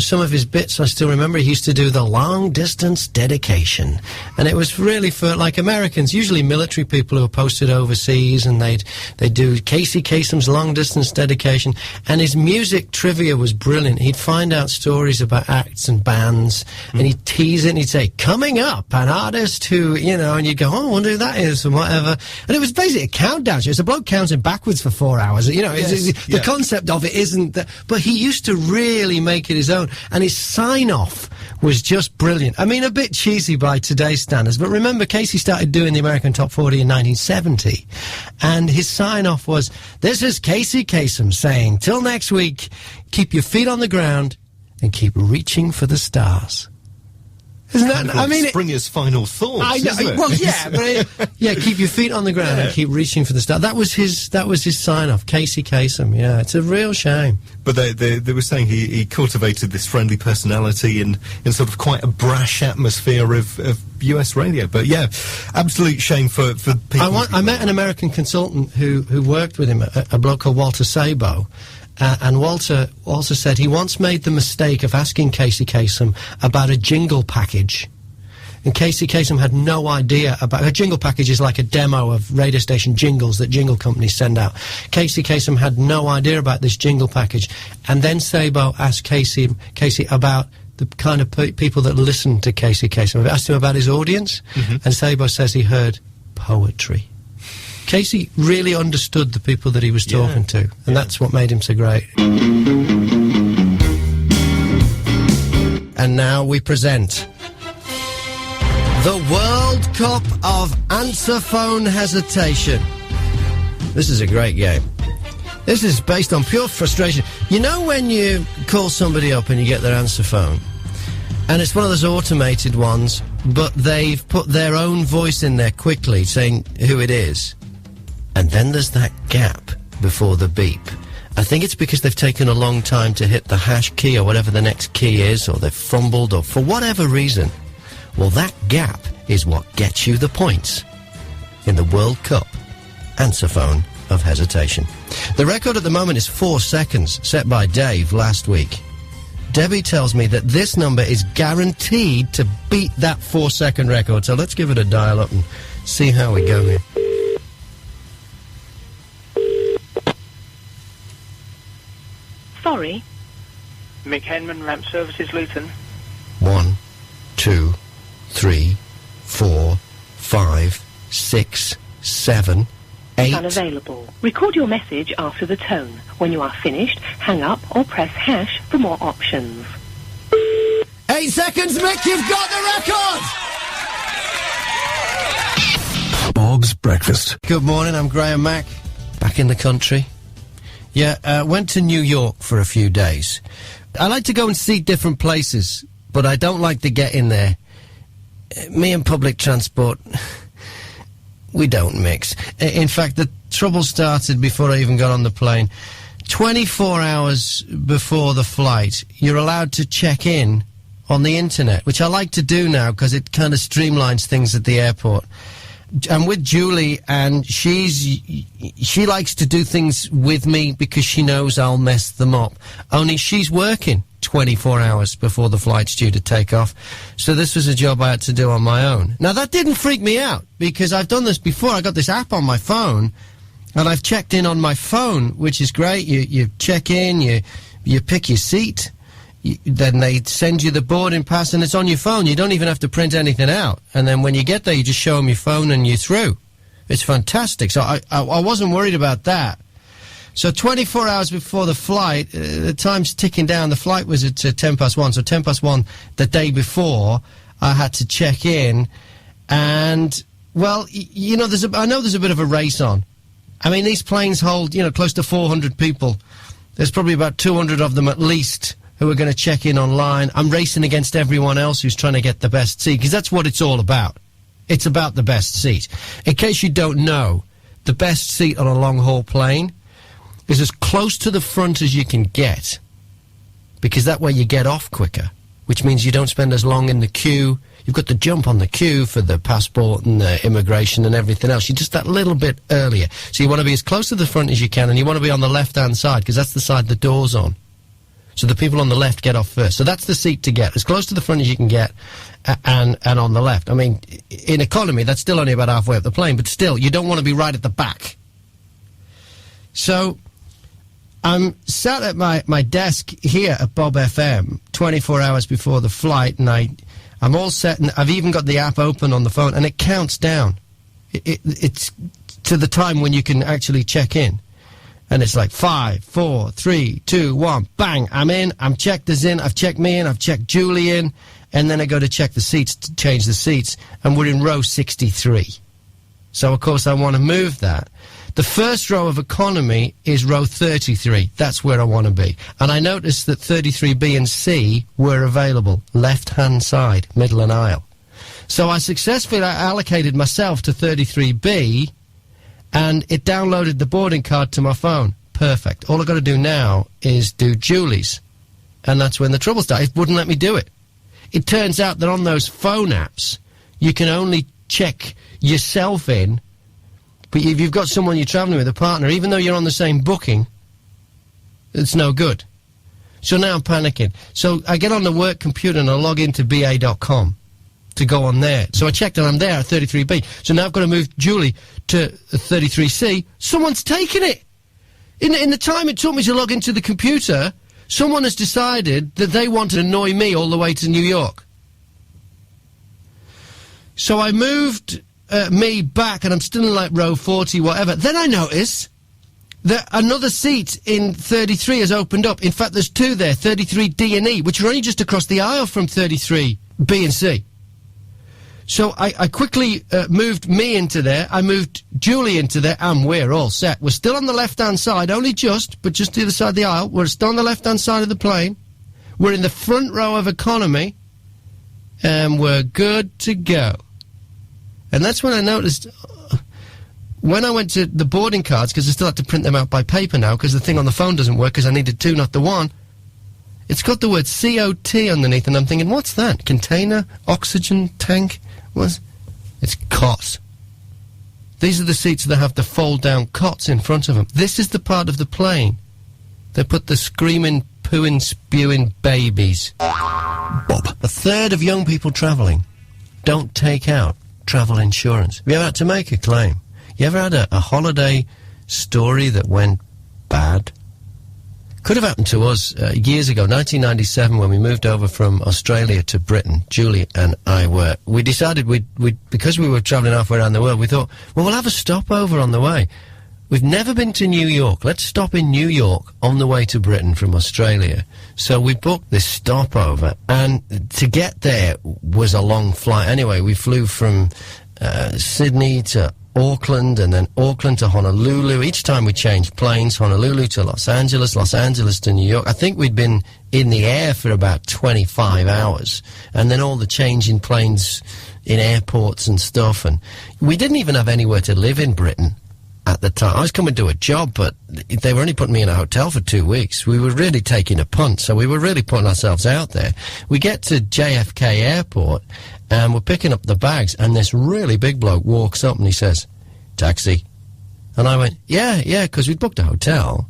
some of his bits I still remember. He used to do the long distance dedication, and it was really for like Americans, usually military people who were posted overseas, and they'd do Casey Kasem's long distance dedication, and his music trivia was brilliant. He'd find out stories about acts and bands, and he'd tease it, and he'd say, "Coming up, an artist who," and you'd go, "Oh, I wonder who that is," and whatever. And it was basically a countdown show. It's a bloke counting backwards for 4 hours. The concept of it isn't that, but he used to really make it his own, and his sign-off was just brilliant. I mean, a bit cheesy by today's standards, but remember, Casey started doing the American Top 40 in 1970, and his sign-off was, "This is Casey Kasem saying, till next week, keep your feet on the ground and keep reaching for the stars." Isn't that, I mean, Springer's final thoughts. I know. Isn't it? Well, yeah, but keep your feet on the ground and keep reaching for the stars. That was his sign-off, Casey Kasem. Yeah, it's a real shame. But they were saying he cultivated this friendly personality in sort of quite a brash atmosphere of US radio. But yeah, absolute shame for people. I met an American consultant who worked with him, a bloke called Walter Sabo. And Walter said he once made the mistake of asking Casey Kasem about a jingle package. And Casey Kasem had no idea about... A jingle package is like a demo of radio station jingles that jingle companies send out. Casey Kasem had no idea about this jingle package. And then Sabo asked Casey about the kind of people that listened to Casey Kasem. I asked him about his audience, and Sabo says he heard poetry. Casey really understood the people that he was talking to, and that's what made him so great. And now we present the World Cup of Answer Phone Hesitation. This is a great game. This is based on pure frustration. You know when you call somebody up and you get their answer phone, and it's one of those automated ones, but they've put their own voice in there quickly saying who it is. And then there's that gap before the beep. I think it's because they've taken a long time to hit the hash key or whatever the next key is, or they've fumbled, or for whatever reason. Well, that gap is what gets you the points in the World Cup Answer Phone of Hesitation. The record at the moment is 4 seconds, set by Dave last week. Debbie tells me that this number is guaranteed to beat that 4-second record, so let's give it a dial up and see how we go here. Sorry, Mick Henman, Ramp Services, Luton. 1, 2, 3, 4, 5, 6, 7, 8. Unavailable. Record your message after the tone. When you are finished, hang up or press hash for more options. 8 seconds, Mick, you've got the record! Bob's Breakfast. Good morning, I'm Graham Mack, back in the country. Yeah, went to New York for a few days. I like to go and see different places, but I don't like to get in there. Me and public transport, we don't mix. In fact, the trouble started before I even got on the plane. 24 hours before the flight, you're allowed to check in on the internet, which I like to do now because it kind of streamlines things at the airport. I'm with Julie, and she likes to do things with me because she knows I'll mess them up. Only she's working 24 hours before the flight's due to take off. So this was a job I had to do on my own. Now, that didn't freak me out because I've done this before. I got this app on my phone, and I've checked in on my phone, which is great. You check in, you pick your seat. Then they send you the boarding pass, and it's on your phone. You don't even have to print anything out. And then when you get there, you just show them your phone and you're through. It's fantastic. So I wasn't worried about that. So 24 hours before the flight, the time's ticking down. The flight was at 1:10. So 1:10 the day before, I had to check in. And, well, you know, I know there's a bit of a race on. I mean, these planes hold, close to 400 people. There's probably about 200 of them at least who are going to check in online. I'm racing against everyone else who's trying to get the best seat, because that's what it's all about. It's about the best seat. In case you don't know, the best seat on a long-haul plane is as close to the front as you can get, because that way you get off quicker, which means you don't spend as long in the queue. You've got to jump on the queue for the passport and the immigration and everything else. You're just that little bit earlier. So you want to be as close to the front as you can, and you want to be on the left-hand side, because that's the side the door's on. So the people on the left get off first. So that's the seat to get, as close to the front as you can get, and on the left. I mean, in economy, that's still only about halfway up the plane, but still, you don't want to be right at the back. So I'm sat at my desk here at Bob FM 24 hours before the flight, and I'm all set, and I've even got the app open on the phone, and it counts down. It's to the time when you can actually check in. And it's like 5, 4, 3, 2, 1, bang, I'm in, I'm checked as in, I've checked me in, I've checked Julie in, and then I go to check the seats, to change the seats, and we're in row 63. So, of course, I want to move that. The first row of economy is row 33. That's where I want to be. And I noticed that 33B and C were available, left-hand side, middle and aisle. So I successfully allocated myself to 33B, and it downloaded the boarding card to my phone. Perfect. All I've got to do now is do Julie's. And that's when the trouble started. It wouldn't let me do it. It turns out that on those phone apps, you can only check yourself in, but if you've got someone you're travelling with, a partner, even though you're on the same booking, it's no good. So now I'm panicking. So I get on the work computer and I log into ba.com. to go on there. So I checked and I'm there at 33B. So now I've got to move Julie to 33C. Someone's taken it. In the time it took me to log into the computer, someone has decided that they want to annoy me all the way to New York. So I moved me back, and I'm still in like row 40, whatever. Then I notice that another seat in 33 has opened up. In fact, there's two there, 33D and E, which are only just across the aisle from 33B and C. So I quickly moved me into there, I moved Julie into there, and we're all set. We're still on the left-hand side, only just, but just the other side of the aisle. We're still on the left-hand side of the plane. We're in the front row of economy, and we're good to go. And that's when I noticed, when I went to the boarding cards, because I still had to print them out by paper now, because the thing on the phone doesn't work, because I needed two, not the one, it's got the word COT underneath, and I'm thinking, what's that? Container? Oxygen tank? It's cot. These are the seats that have the fold-down cots in front of them. This is the part of the plane that put the screaming, pooing, spewing babies. Bob. A third of young people travelling don't take out travel insurance. Have you ever had to make a claim? You ever had a holiday story that went bad? Could have happened to us years ago, 1997, when we moved over from Australia to Britain. Julie and I we decided because we were travelling halfway around the world, we thought, well, we'll have a stopover on the way. We've never been to New York. Let's stop in New York on the way to Britain from Australia. So we booked this stopover, and to get there was a long flight. Anyway, we flew from Sydney to Auckland, and then Auckland to Honolulu. Each time we changed planes, Honolulu to Los Angeles to New York. I think we'd been in the air for about 25 hours, and then all the changing planes in airports and stuff, and we didn't even have anywhere to live in Britain at the time. I was coming to a job, but they were only putting me in a hotel for 2 weeks. We were really taking a punt, so we were really putting ourselves out there. We get to JFK Airport, and we're picking up the bags, and this really big bloke walks up and he says, "Taxi." And I went, yeah, because we'd booked a hotel.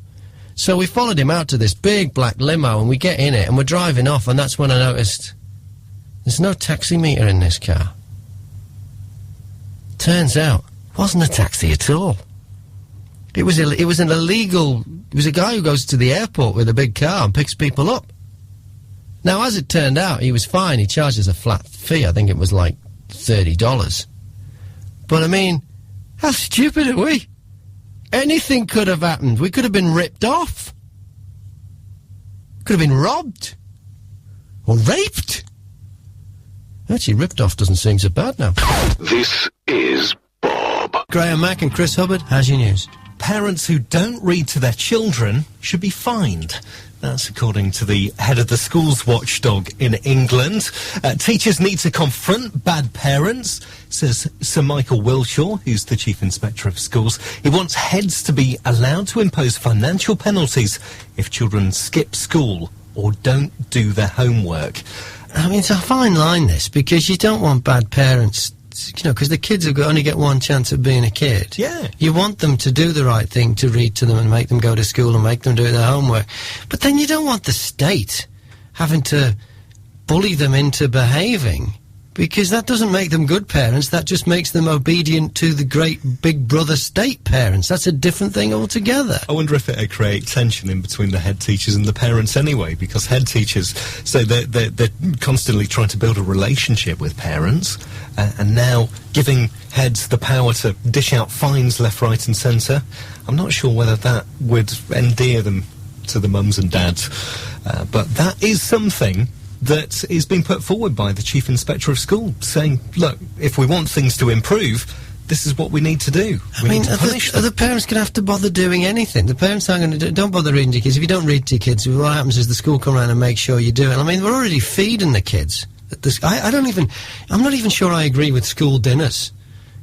So we followed him out to this big black limo, and we get in it, and we're driving off, and that's when I noticed there's no taxi meter in this car. Turns out, it wasn't a taxi at all. It was an illegal... It was a guy who goes to the airport with a big car and picks people up. Now, as it turned out, he was fine. He charges a flat fee. I think it was like $30. But, I mean, how stupid are we? Anything could have happened. We could have been ripped off. Could have been robbed. Or raped. Actually, ripped off doesn't seem so bad now. This is Bob. Graham Mack and Chris Hubbard, how's your news? Parents who don't read to their children should be fined. That's according to the head of the schools watchdog in England. Teachers need to confront bad parents, says Sir Michael Wilshaw, who's the Chief Inspector of Schools. He wants heads to be allowed to impose financial penalties if children skip school or don't do their homework. I mean, it's a fine line, this, because you don't want bad parents, you know, because the kids have only get one chance of being a kid. Yeah. You want them to do the right thing, to read to them and make them go to school and make them do their homework. But then you don't want the state having to bully them into behaving, because that doesn't make them good parents. That just makes them obedient to the great big brother state parents. That's a different thing altogether. I wonder if it'd create tension in between the head teachers and the parents anyway, because head teachers say they're constantly trying to build a relationship with parents, and now giving heads the power to dish out fines left, right and centre. I'm not sure whether that would endear them to the mums and dads, but that is something that is being put forward by the Chief Inspector of School, saying, look, if we want things to improve, this is what we need to do. We need to punish them. The parents going to have to bother doing anything. The parents aren't going to don't bother reading to your kids. If you don't read to your kids, what happens is the school come around and make sure you do it. I mean, we're already feeding the kids. I'm not even sure I agree with school dinners.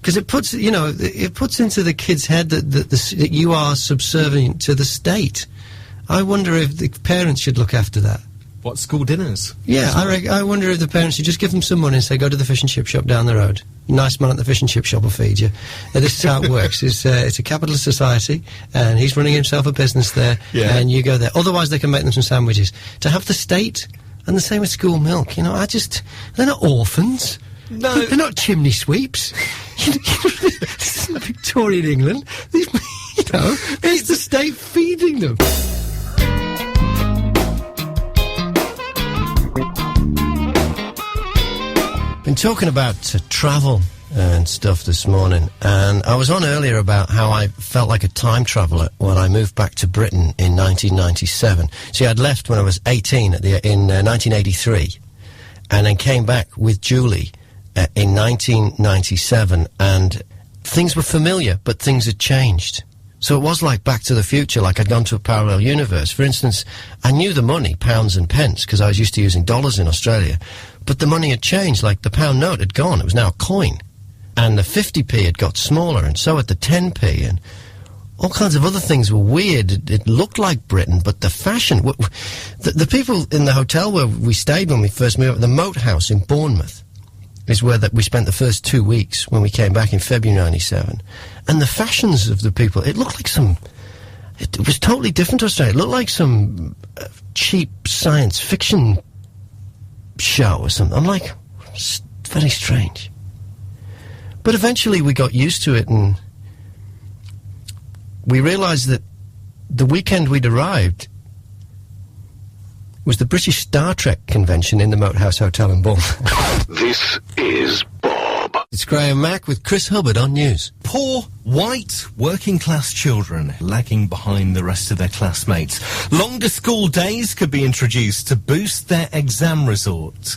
Because it puts, you know, it puts into the kid's head that you are subservient to the state. I wonder if the parents should look after that. What, school dinners? Yeah, I wonder if the parents should just give them some money and say, go to the fish and chip shop down the road. Nice man at the fish and chip shop will feed you. This is how it works. It's a capitalist society, and he's running himself a business there, and you go there. Otherwise, they can make them some sandwiches. To have the state, and the same with school milk, you know, they're not orphans. No. They're not chimney sweeps. This isn't Victorian England. You know, it's the state feeding them. Been talking about travel and stuff this morning, and I was on earlier about how I felt like a time traveller when I moved back to Britain in 1997. See, I'd left when I was 18 in 1983, and then came back with Julie in 1997, and things were familiar, but things had changed. So it was like Back to the Future, like I'd gone to a parallel universe. For instance, I knew the money, pounds and pence, because I was used to using dollars in Australia. But the money had changed, like the pound note had gone. It was now a coin. And the 50p had got smaller, and so had the 10p, and all kinds of other things were weird. It looked like Britain, but the fashion... The people in the hotel where we stayed when we first moved up, the Moat House in Bournemouth, is where we spent the first 2 weeks when we came back in February 97. And the fashions of the people, it looked like some... It was totally different to Australia. It looked like some cheap science fiction show or something. I'm like, it's very strange. But eventually we got used to it, and we realised that the weekend we'd arrived, was the British Star Trek convention in the Moat House Hotel in Bournemouth. This is Bob. It's Graham Mack with Chris Hubbard on News. Poor, white, working-class children lagging behind the rest of their classmates. Longer school days could be introduced to boost their exam results.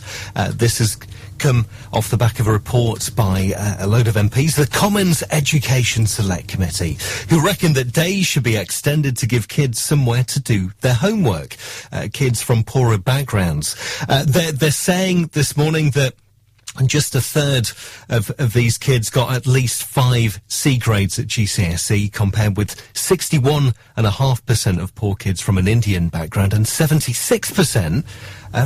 This has come off the back of a report by a load of MPs, the Commons Education Select Committee, who reckon that days should be extended to give kids somewhere to do their homework. Kids from poorer backgrounds. They're saying this morning that just a third of these kids got at least 5 C grades at GCSE, compared with 61.5% of poor kids from an Indian background and 76%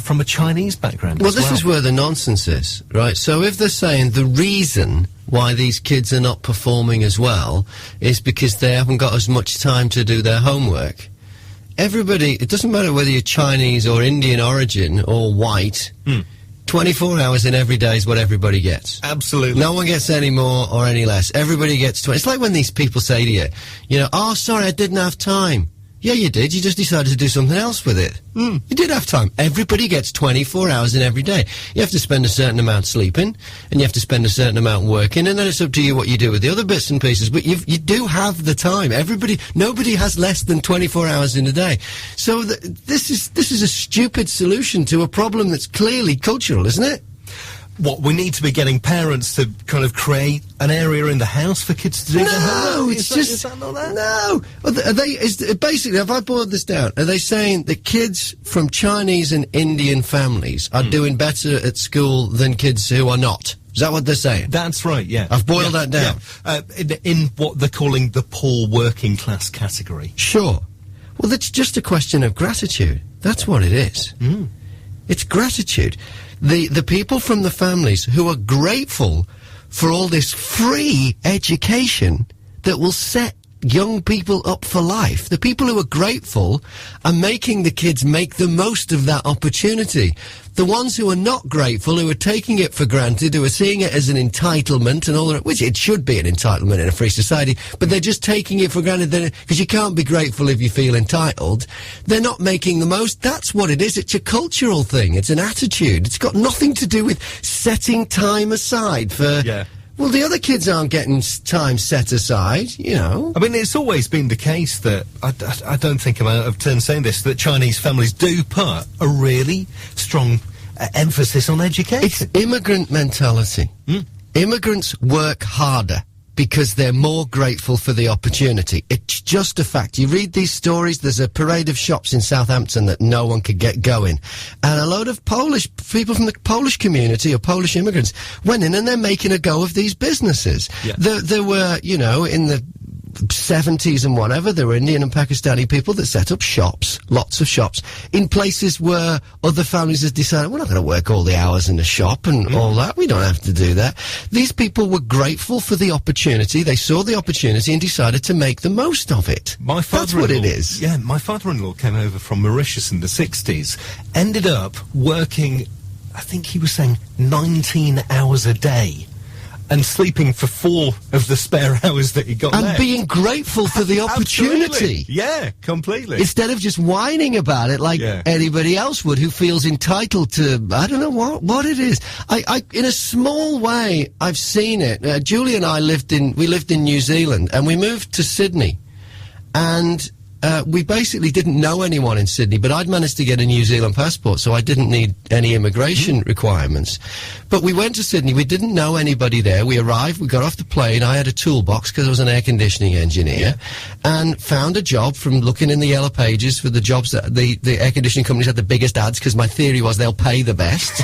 from a Chinese background. Well, this is where the nonsense is, right? So if they're saying the reason why these kids are not performing as well is because they haven't got as much time to do their homework, everybody, it doesn't matter whether you're Chinese or Indian origin or white, 24 hours in every day is what everybody gets. Absolutely. No one gets any more or any less. Everybody gets 20. It's like when these people say to you, oh, sorry, I didn't have time. Yeah, you did. You just decided to do something else with it. You did have time. Everybody gets 24 hours in every day. You have to spend a certain amount sleeping, and you have to spend a certain amount working, and then it's up to you what you do with the other bits and pieces. But you do have the time. Nobody has less than 24 hours in a day. So this is a stupid solution to a problem that's clearly cultural, isn't it? What, we need to be getting parents to kind of create an area in the house for kids to do their homework? Is that not that? No. Basically, have I boiled this down? Are they saying that kids from Chinese and Indian families are doing better at school than kids who are not? Is that what they're saying? That's right, yeah. I've boiled that down. Yeah. In what they're calling the poor working class category. Sure. Well, that's just a question of gratitude. That's what it is. It's gratitude. The people from the families who are grateful for all this free education that will set young people up for life. The people who are grateful are making the kids make the most of that opportunity. The ones who are not grateful, who are taking it for granted, who are seeing it as an entitlement and all that, which it should be an entitlement in a free society, but they're just taking it for granted because you can't be grateful if you feel entitled. They're not making the most. That's what it is. It's a cultural thing. It's an attitude. It's got nothing to do with setting time aside for... Yeah. Well, the other kids aren't getting time set aside, you know. I mean, it's always been the case that, I don't think I'm out of turn saying this, that Chinese families do put a really strong emphasis on education. It's immigrant mentality. Immigrants work harder because they're more grateful for the opportunity. It's just a fact. You read these stories, there's a parade of shops in Southampton that no one could get going. And a load of Polish people from the Polish community or Polish immigrants went in and they're making a go of these businesses. Yeah. There were, you know, in the 70s and whatever, there were Indian and Pakistani people that set up shops, lots of shops, in places where other families had decided, we're not going to work all the hours in the shop and all that. We don't have to do that. These people were grateful for the opportunity. They saw the opportunity and decided to make the most of it. That's what it is. Yeah, my father-in-law came over from Mauritius in the 60s, ended up working, I think he was saying, 19 hours a day. And sleeping for 4 of the spare hours that he got and left. Being grateful for the opportunity. Absolutely. Yeah, completely. Instead of just whining about it like anybody else would who feels entitled to, I don't know what it is. I in a small way, I've seen it. Julie and I lived in New Zealand and we moved to Sydney. And we basically didn't know anyone in Sydney, but I'd managed to get a New Zealand passport, so I didn't need any immigration requirements. But we went to Sydney, we didn't know anybody there. We arrived, we got off the plane, I had a toolbox because I was an air conditioning engineer, and found a job from looking in the yellow pages for the jobs that the air conditioning companies had the biggest ads, because my theory was they'll pay the best,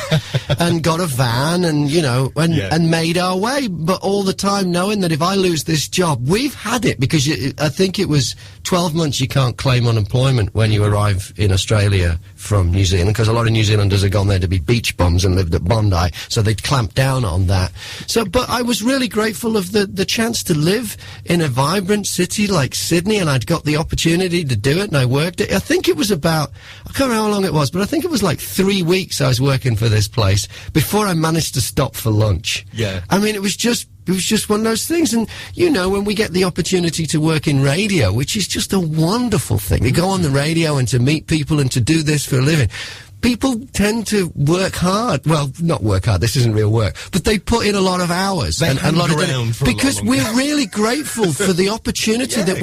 and got a van and, you know, and made our way, but all the time knowing that if I lose this job, we've had it, because I think it was 12 months you can't claim unemployment when you arrive in Australia from New Zealand, because a lot of New Zealanders have gone there to be beach bums and lived at Bondi, so they'd clamped down on that. So, but I was really grateful of the chance to live in a vibrant city like Sydney, and I'd got the opportunity to do it, and I worked it. I think it was about, I can't remember how long it was, but I think it was like 3 weeks I was working for this place before I managed to stop for lunch. Yeah. I mean, it was just It was just one of those things. And, you know, when we get the opportunity to work in radio, which is just a wonderful thing, to go on the radio and to meet people and to do this for a living, people tend to work hard. Well, not work hard, this isn't real work, but they put in a lot of hours and a lot of because we're really grateful for the opportunity that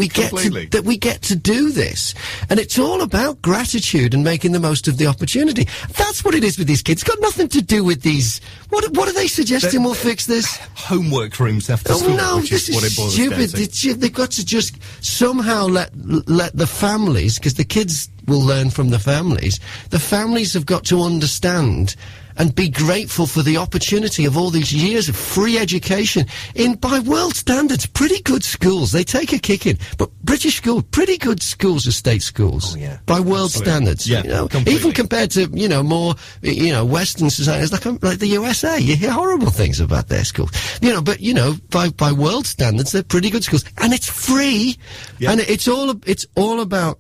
we get to do this. And it's all about gratitude and making the most of the opportunity. That's what it is with these kids. It's got nothing to do with these. What are they suggesting will fix this? Homework rooms after school, which is what it boils down to. They've got to just somehow let the families, because the kids will learn from the families. The families have got to understand and be grateful for the opportunity of all these years of free education in, by world standards, pretty good schools. They take a kicking, but British schools, pretty good schools are state schools. Oh, yeah. By world standards. Yeah, you know, completely. even compared to, you know, more, you know, Western societies like the USA. You hear horrible things about their schools. You know, but, you know, by world standards, they're pretty good schools. And it's free. Yeah. And it's all about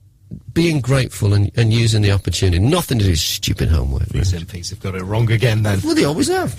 being grateful and using the opportunity. Nothing to do with stupid homework. These MPs have got it wrong again, then. Well, they always have.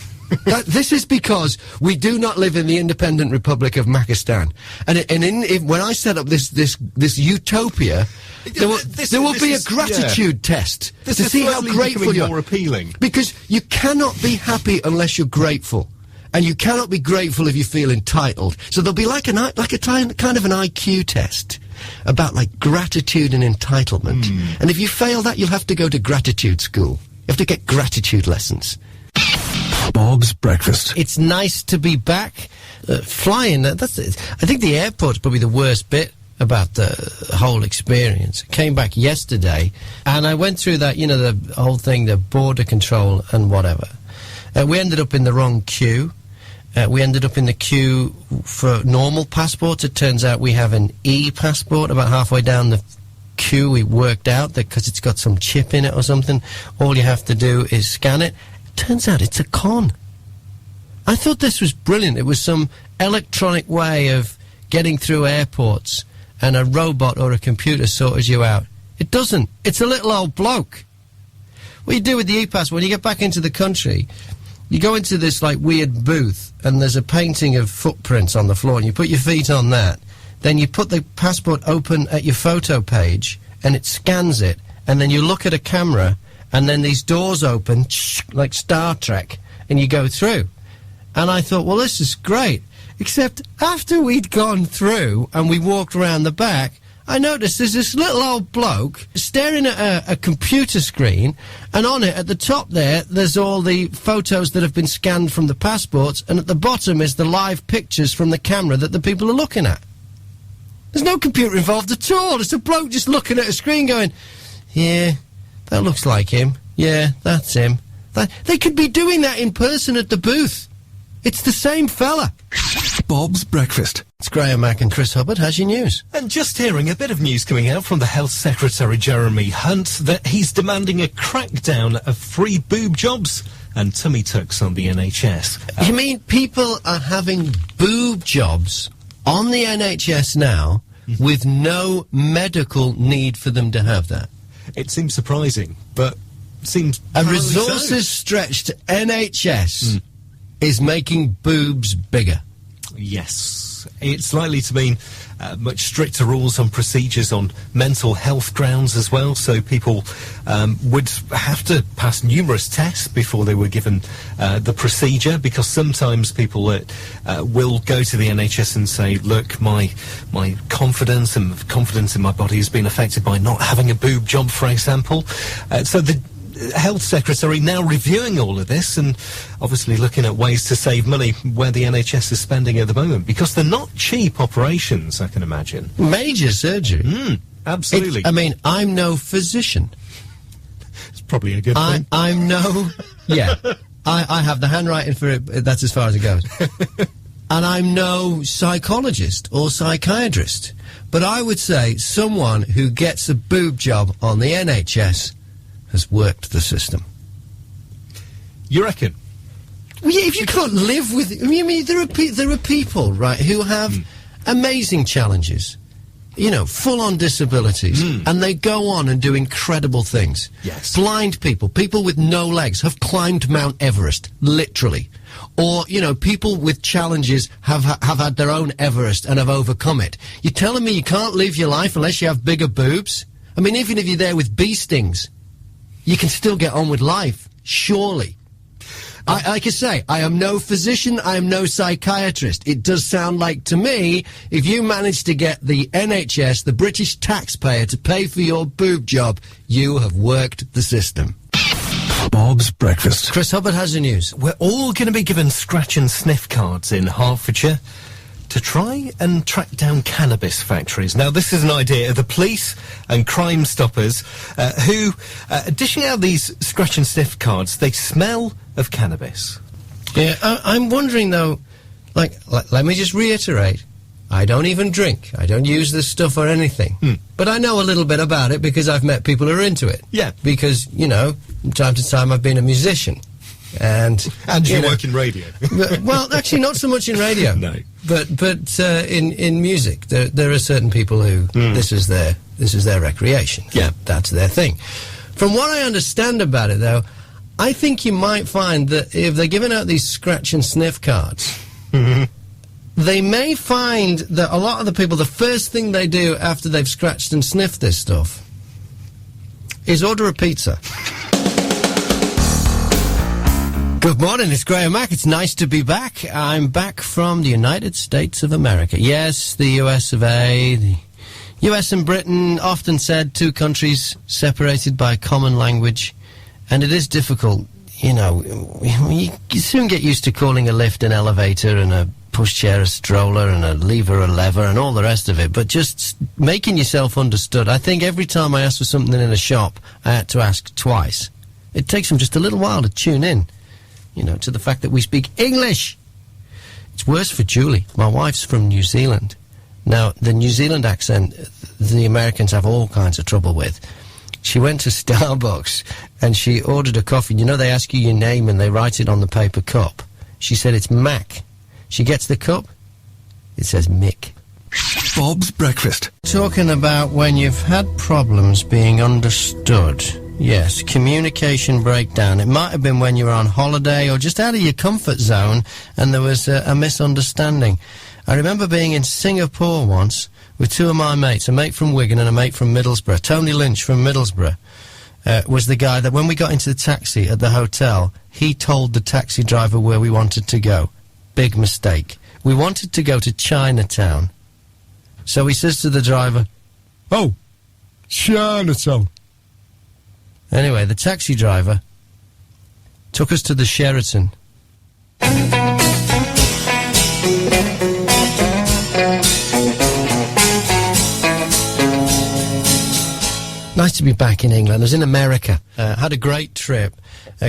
This is because we do not live in the independent Republic of Mackistan. And when I set up this utopia, there will be a gratitude test to see how grateful you are. More appealing. Because you cannot be happy unless you're grateful. And you cannot be grateful if you feel entitled. So there'll be like a kind of an IQ test about like gratitude and entitlement. And if you fail that, you'll have to go to gratitude school. You have to get gratitude lessons. Bob's Breakfast. It's nice to be back. Flying, I think the airport's probably the worst bit about the whole experience. I came back yesterday, and I went through that, you know, the whole thing, the border control and whatever. We ended up in the wrong queue. We ended up in the queue for normal passports. It turns out we have an e-passport. About halfway down the queue, we worked out that because it's got some chip in it or something, all you have to do is scan it. Turns out it's a con. I thought this was brilliant. It was some electronic way of getting through airports, and a robot or a computer sorted you out. It doesn't. It's a little old bloke. What you do with the e-passport, when you get back into the country, you go into this, like, weird booth, and there's a painting of footprints on the floor, and you put your feet on that. Then you put the passport open at your photo page, and it scans it, and then you look at a camera, and then these doors open, like Star Trek, and you go through. And I thought, well, this is great. Except after we'd gone through, and we walked around the back, I noticed there's this little old bloke staring at a computer screen, and on it, at the top there's all the photos that have been scanned from the passports, and at the bottom is the live pictures from the camera that the people are looking at. There's no computer involved at all. It's a bloke just looking at a screen going, yeah, that looks like him. Yeah, that's him. They could be doing that in person at the booth. It's the same fella. Bob's Breakfast. It's Graham Mack and Chris Hubbard. How's your news? And just hearing a bit of news coming out from the Health Secretary Jeremy Hunt that he's demanding a crackdown of free boob jobs and tummy tucks on the NHS. You mean people are having boob jobs on the NHS now with no medical need for them to have that? It seems surprising, but seems a resources-stretched NHS is making boobs bigger. Yes. It's likely to mean much stricter rules on procedures on mental health grounds as well, so people would have to pass numerous tests before they were given the procedure, because sometimes people will go to the NHS and say, look, my confidence and confidence in my body has been affected by not having a boob job, for example. So the Health Secretary now reviewing all of this and obviously looking at ways to save money where the NHS is spending at the moment, because they're not cheap operations, I can imagine. Major surgery. Absolutely. I mean, I'm no physician. It's probably a good thing. I'm no... Yeah. I have the handwriting for it. That's as far as it goes. And I'm no psychologist or psychiatrist. But I would say someone who gets a boob job on the NHS has worked the system. You reckon? Well, yeah, if you can't live with... I mean, there are people, right, who have amazing challenges, you know, full-on disabilities, and they go on and do incredible things. Yes. Blind people, people with no legs, have climbed Mount Everest, literally. Or, you know, people with challenges have had their own Everest and have overcome it. You're telling me you can't live your life unless you have bigger boobs? I mean, even if you're there with bee stings, you can still get on with life, surely. Like I say, I am no physician, I am no psychiatrist. It does sound like, to me, if you manage to get the NHS, the British taxpayer, to pay for your boob job, you have worked the system. Bob's Breakfast. Chris Hubbard has the news. We're all going to be given scratch and sniff cards in Hertfordshire to try and track down cannabis factories. Now, this is an idea of the police and Crime Stoppers who, dishing out these scratch and sniff cards, they smell of cannabis. Yeah, I'm wondering, though, like, let me just reiterate, I don't even drink. I don't use this stuff or anything. But I know a little bit about it because I've met people who are into it. Yeah. Because, you know, from time to time I've been a musician. And you work in radio. Well, actually, not so much in radio. No. But in music, there are certain people who this is their recreation. Yeah. That's their thing. From what I understand about it, though, I think you might find that if they're giving out these scratch and sniff cards, they may find that a lot of the people, the first thing they do after they've scratched and sniffed this stuff is order a pizza. Good morning, it's Graham Mack. It's nice to be back. I'm back from the United States of America. Yes, the US of A. The US and Britain, often said two countries separated by a common language. And it is difficult, you know. You soon get used to calling a lift an elevator and a pushchair a stroller and a lever a lever and all the rest of it. But just making yourself understood. I think every time I ask for something in a shop, I had to ask twice. It takes them just a little while to tune in. You know, to the fact that we speak English. It's worse for Julie. My wife's from New Zealand. Now, the New Zealand accent, the Americans have all kinds of trouble with. She went to Starbucks and she ordered a coffee. You know, they ask you your name and they write it on the paper cup. She said it's Mack. She gets the cup. It says Mick. Bob's Breakfast. Talking about when you've had problems being understood. Yes, communication breakdown. It might have been when you were on holiday or just out of your comfort zone and there was a misunderstanding. I remember being in Singapore once with two of my mates, a mate from Wigan and a mate from Middlesbrough. Tony Lynch from Middlesbrough was the guy that when we got into the taxi at the hotel, he told the taxi driver where we wanted to go. Big mistake. We wanted to go to Chinatown. So he says to the driver, "Oh, Chinatown." Anyway, the taxi driver took us to the Sheraton. Nice to be back in England. I was in America. Had a great trip.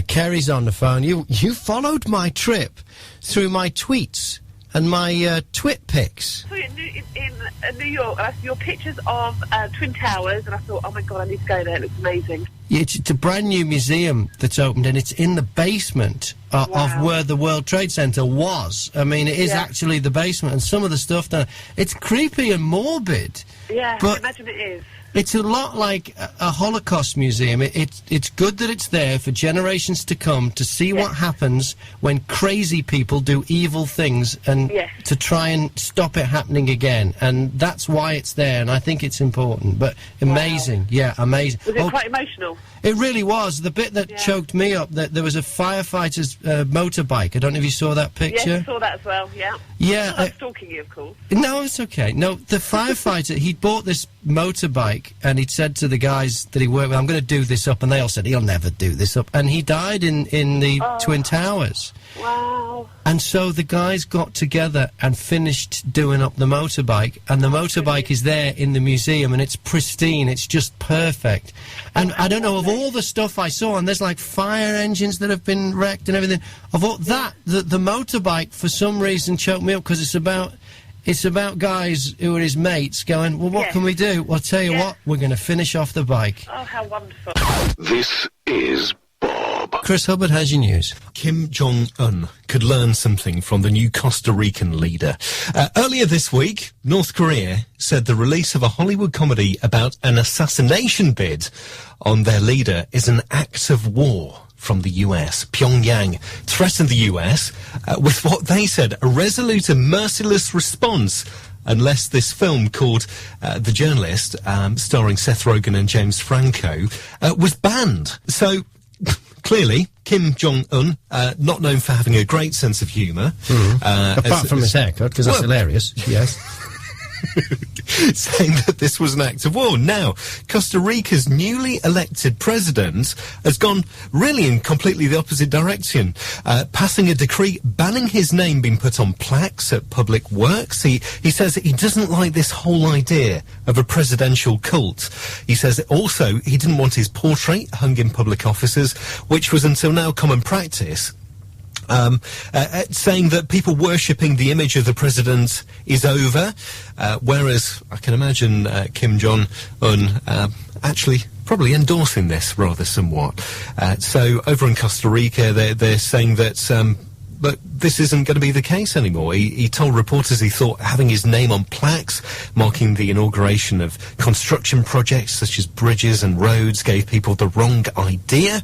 Kerry's on the phone. You followed my trip through my tweets and my twit pics. So in New York, I saw your pictures of Twin Towers, and I thought, oh my God, I need to go there. It looks amazing. It's a brand new museum that's opened, and it's in the basement of where the World Trade Center was. I mean, it is actually the basement, and some of the stuff there, it's creepy and morbid. Yeah, but I imagine it is. It's a lot like a Holocaust museum. It's good that it's there for generations to come to see what happens when crazy people do evil things and to try and stop it happening again. And that's why it's there, and I think it's important. But amazing. Yeah, amazing. Was it quite emotional? It really was. The bit that choked me up, that there was a firefighter's motorbike. I don't know if you saw that picture. Yes, I saw that as well, yeah. Yeah. I'm stalking you, of course. No, it's okay. No, the firefighter, he'd bought this motorbike, and he'd said to the guys that he worked with, "I'm going to do this up," and they all said, "He'll never do this up." And he died in the Twin Towers. Wow. And so the guys got together and finished doing up the motorbike, and the motorbike is there in the museum, and it's pristine, it's just perfect. And I don't know, of all the stuff I saw, and there's like fire engines that have been wrecked and everything, of all that, the motorbike for some reason choked me up, because it's about guys who are his mates going, well, what can we do? Well, I'll tell you what, we're going to finish off the bike. Oh, how wonderful. This is Bob. Chris Hubbard has your news. Kim Jong-un could learn something from the new Costa Rican leader. Earlier this week, North Korea said the release of a Hollywood comedy about an assassination bid on their leader is an act of war from the US. Pyongyang threatened the US with what they said a resolute and merciless response unless this film called The Journalist, starring Seth Rogen and James Franco, was banned. So, clearly, Kim Jong-un, not known for having a great sense of humour. Apart from his haircut, because that's hilarious, yes. Saying that this was an act of war. Now, Costa Rica's newly elected president has gone really in completely the opposite direction, passing a decree banning his name being put on plaques at public works. He says that he doesn't like this whole idea of a presidential cult. He says that also he didn't want his portrait hung in public offices, which was until now common practice. Saying that people worshipping the image of the president is over, whereas I can imagine Kim Jong-un actually probably endorsing this rather somewhat. So over in Costa Rica, they're saying that but this isn't going to be the case anymore. He told reporters he thought having his name on plaques marking the inauguration of construction projects such as bridges and roads gave people the wrong idea,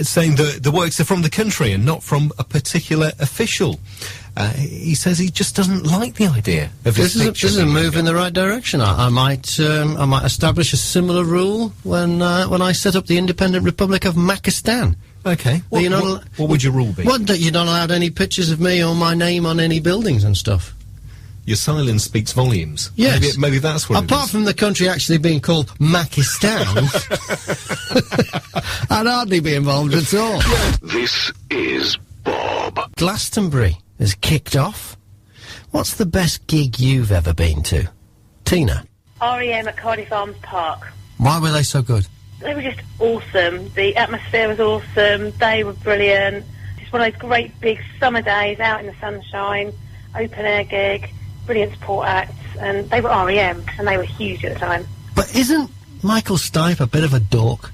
saying that the works are from the country and not from a particular official. He says he just doesn't like the idea of this is a move in the right direction. I might establish a similar rule when I set up the Independent Republic of Mackistan. Okay. What would your rule be? Well, that you're not allowed any pictures of me or my name on any buildings and stuff. Your silence speaks volumes. Yes. Maybe that's what Apart from the country actually being called Mackistan, I'd hardly be involved at all. This is Bob. Glastonbury has kicked off. What's the best gig you've ever been to? Tina? REM at Cardiff Arms Park. Why were they so good? They were just awesome. The atmosphere was awesome. They were brilliant. Just one of those great big summer days out in the sunshine, open air gig, brilliant support acts, and they were REM, and they were huge at the time. But isn't Michael Stipe a bit of a dork?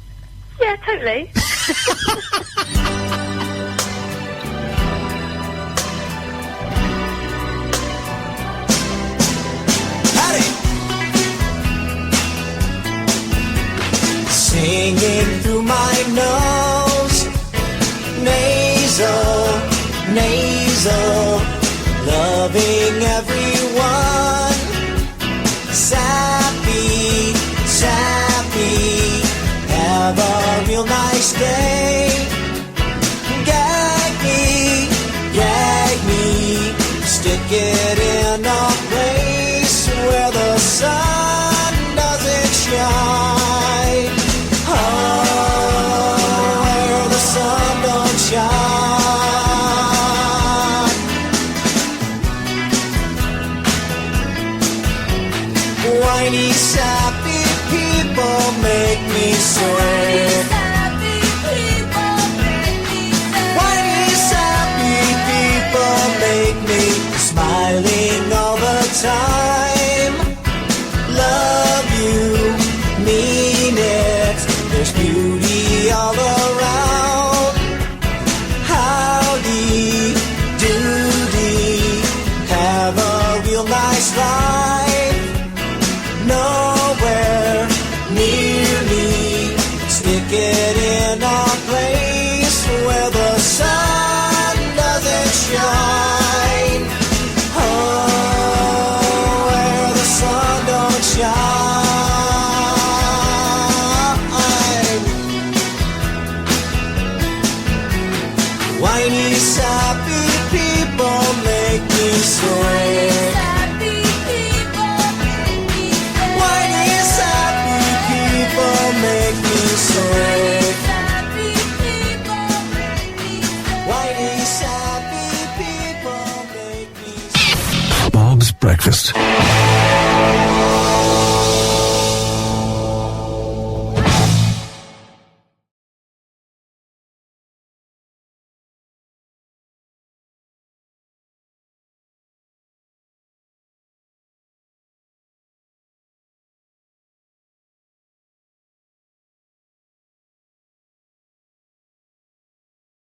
Yeah, totally. Singing through my nose, nasal, loving everyone, sappy, have a real nice day, gag me, stick it in a place where the sun doesn't shine. Where the sun don't shine. Whiny, sappy people make me sweat. Whiny, sappy people make me smiling all the time. Love you, mean it. There's beauty all around. Howdy, doody, have a real nice life. Nowhere near me, stick it in a place where the sun doesn't shine. Oh, where the sun don't shine. Whiny, sappy people make me sweat. Whiny, sappy people make me sweat. Whiny, sappy people make me sweat. Bob's Breakfast.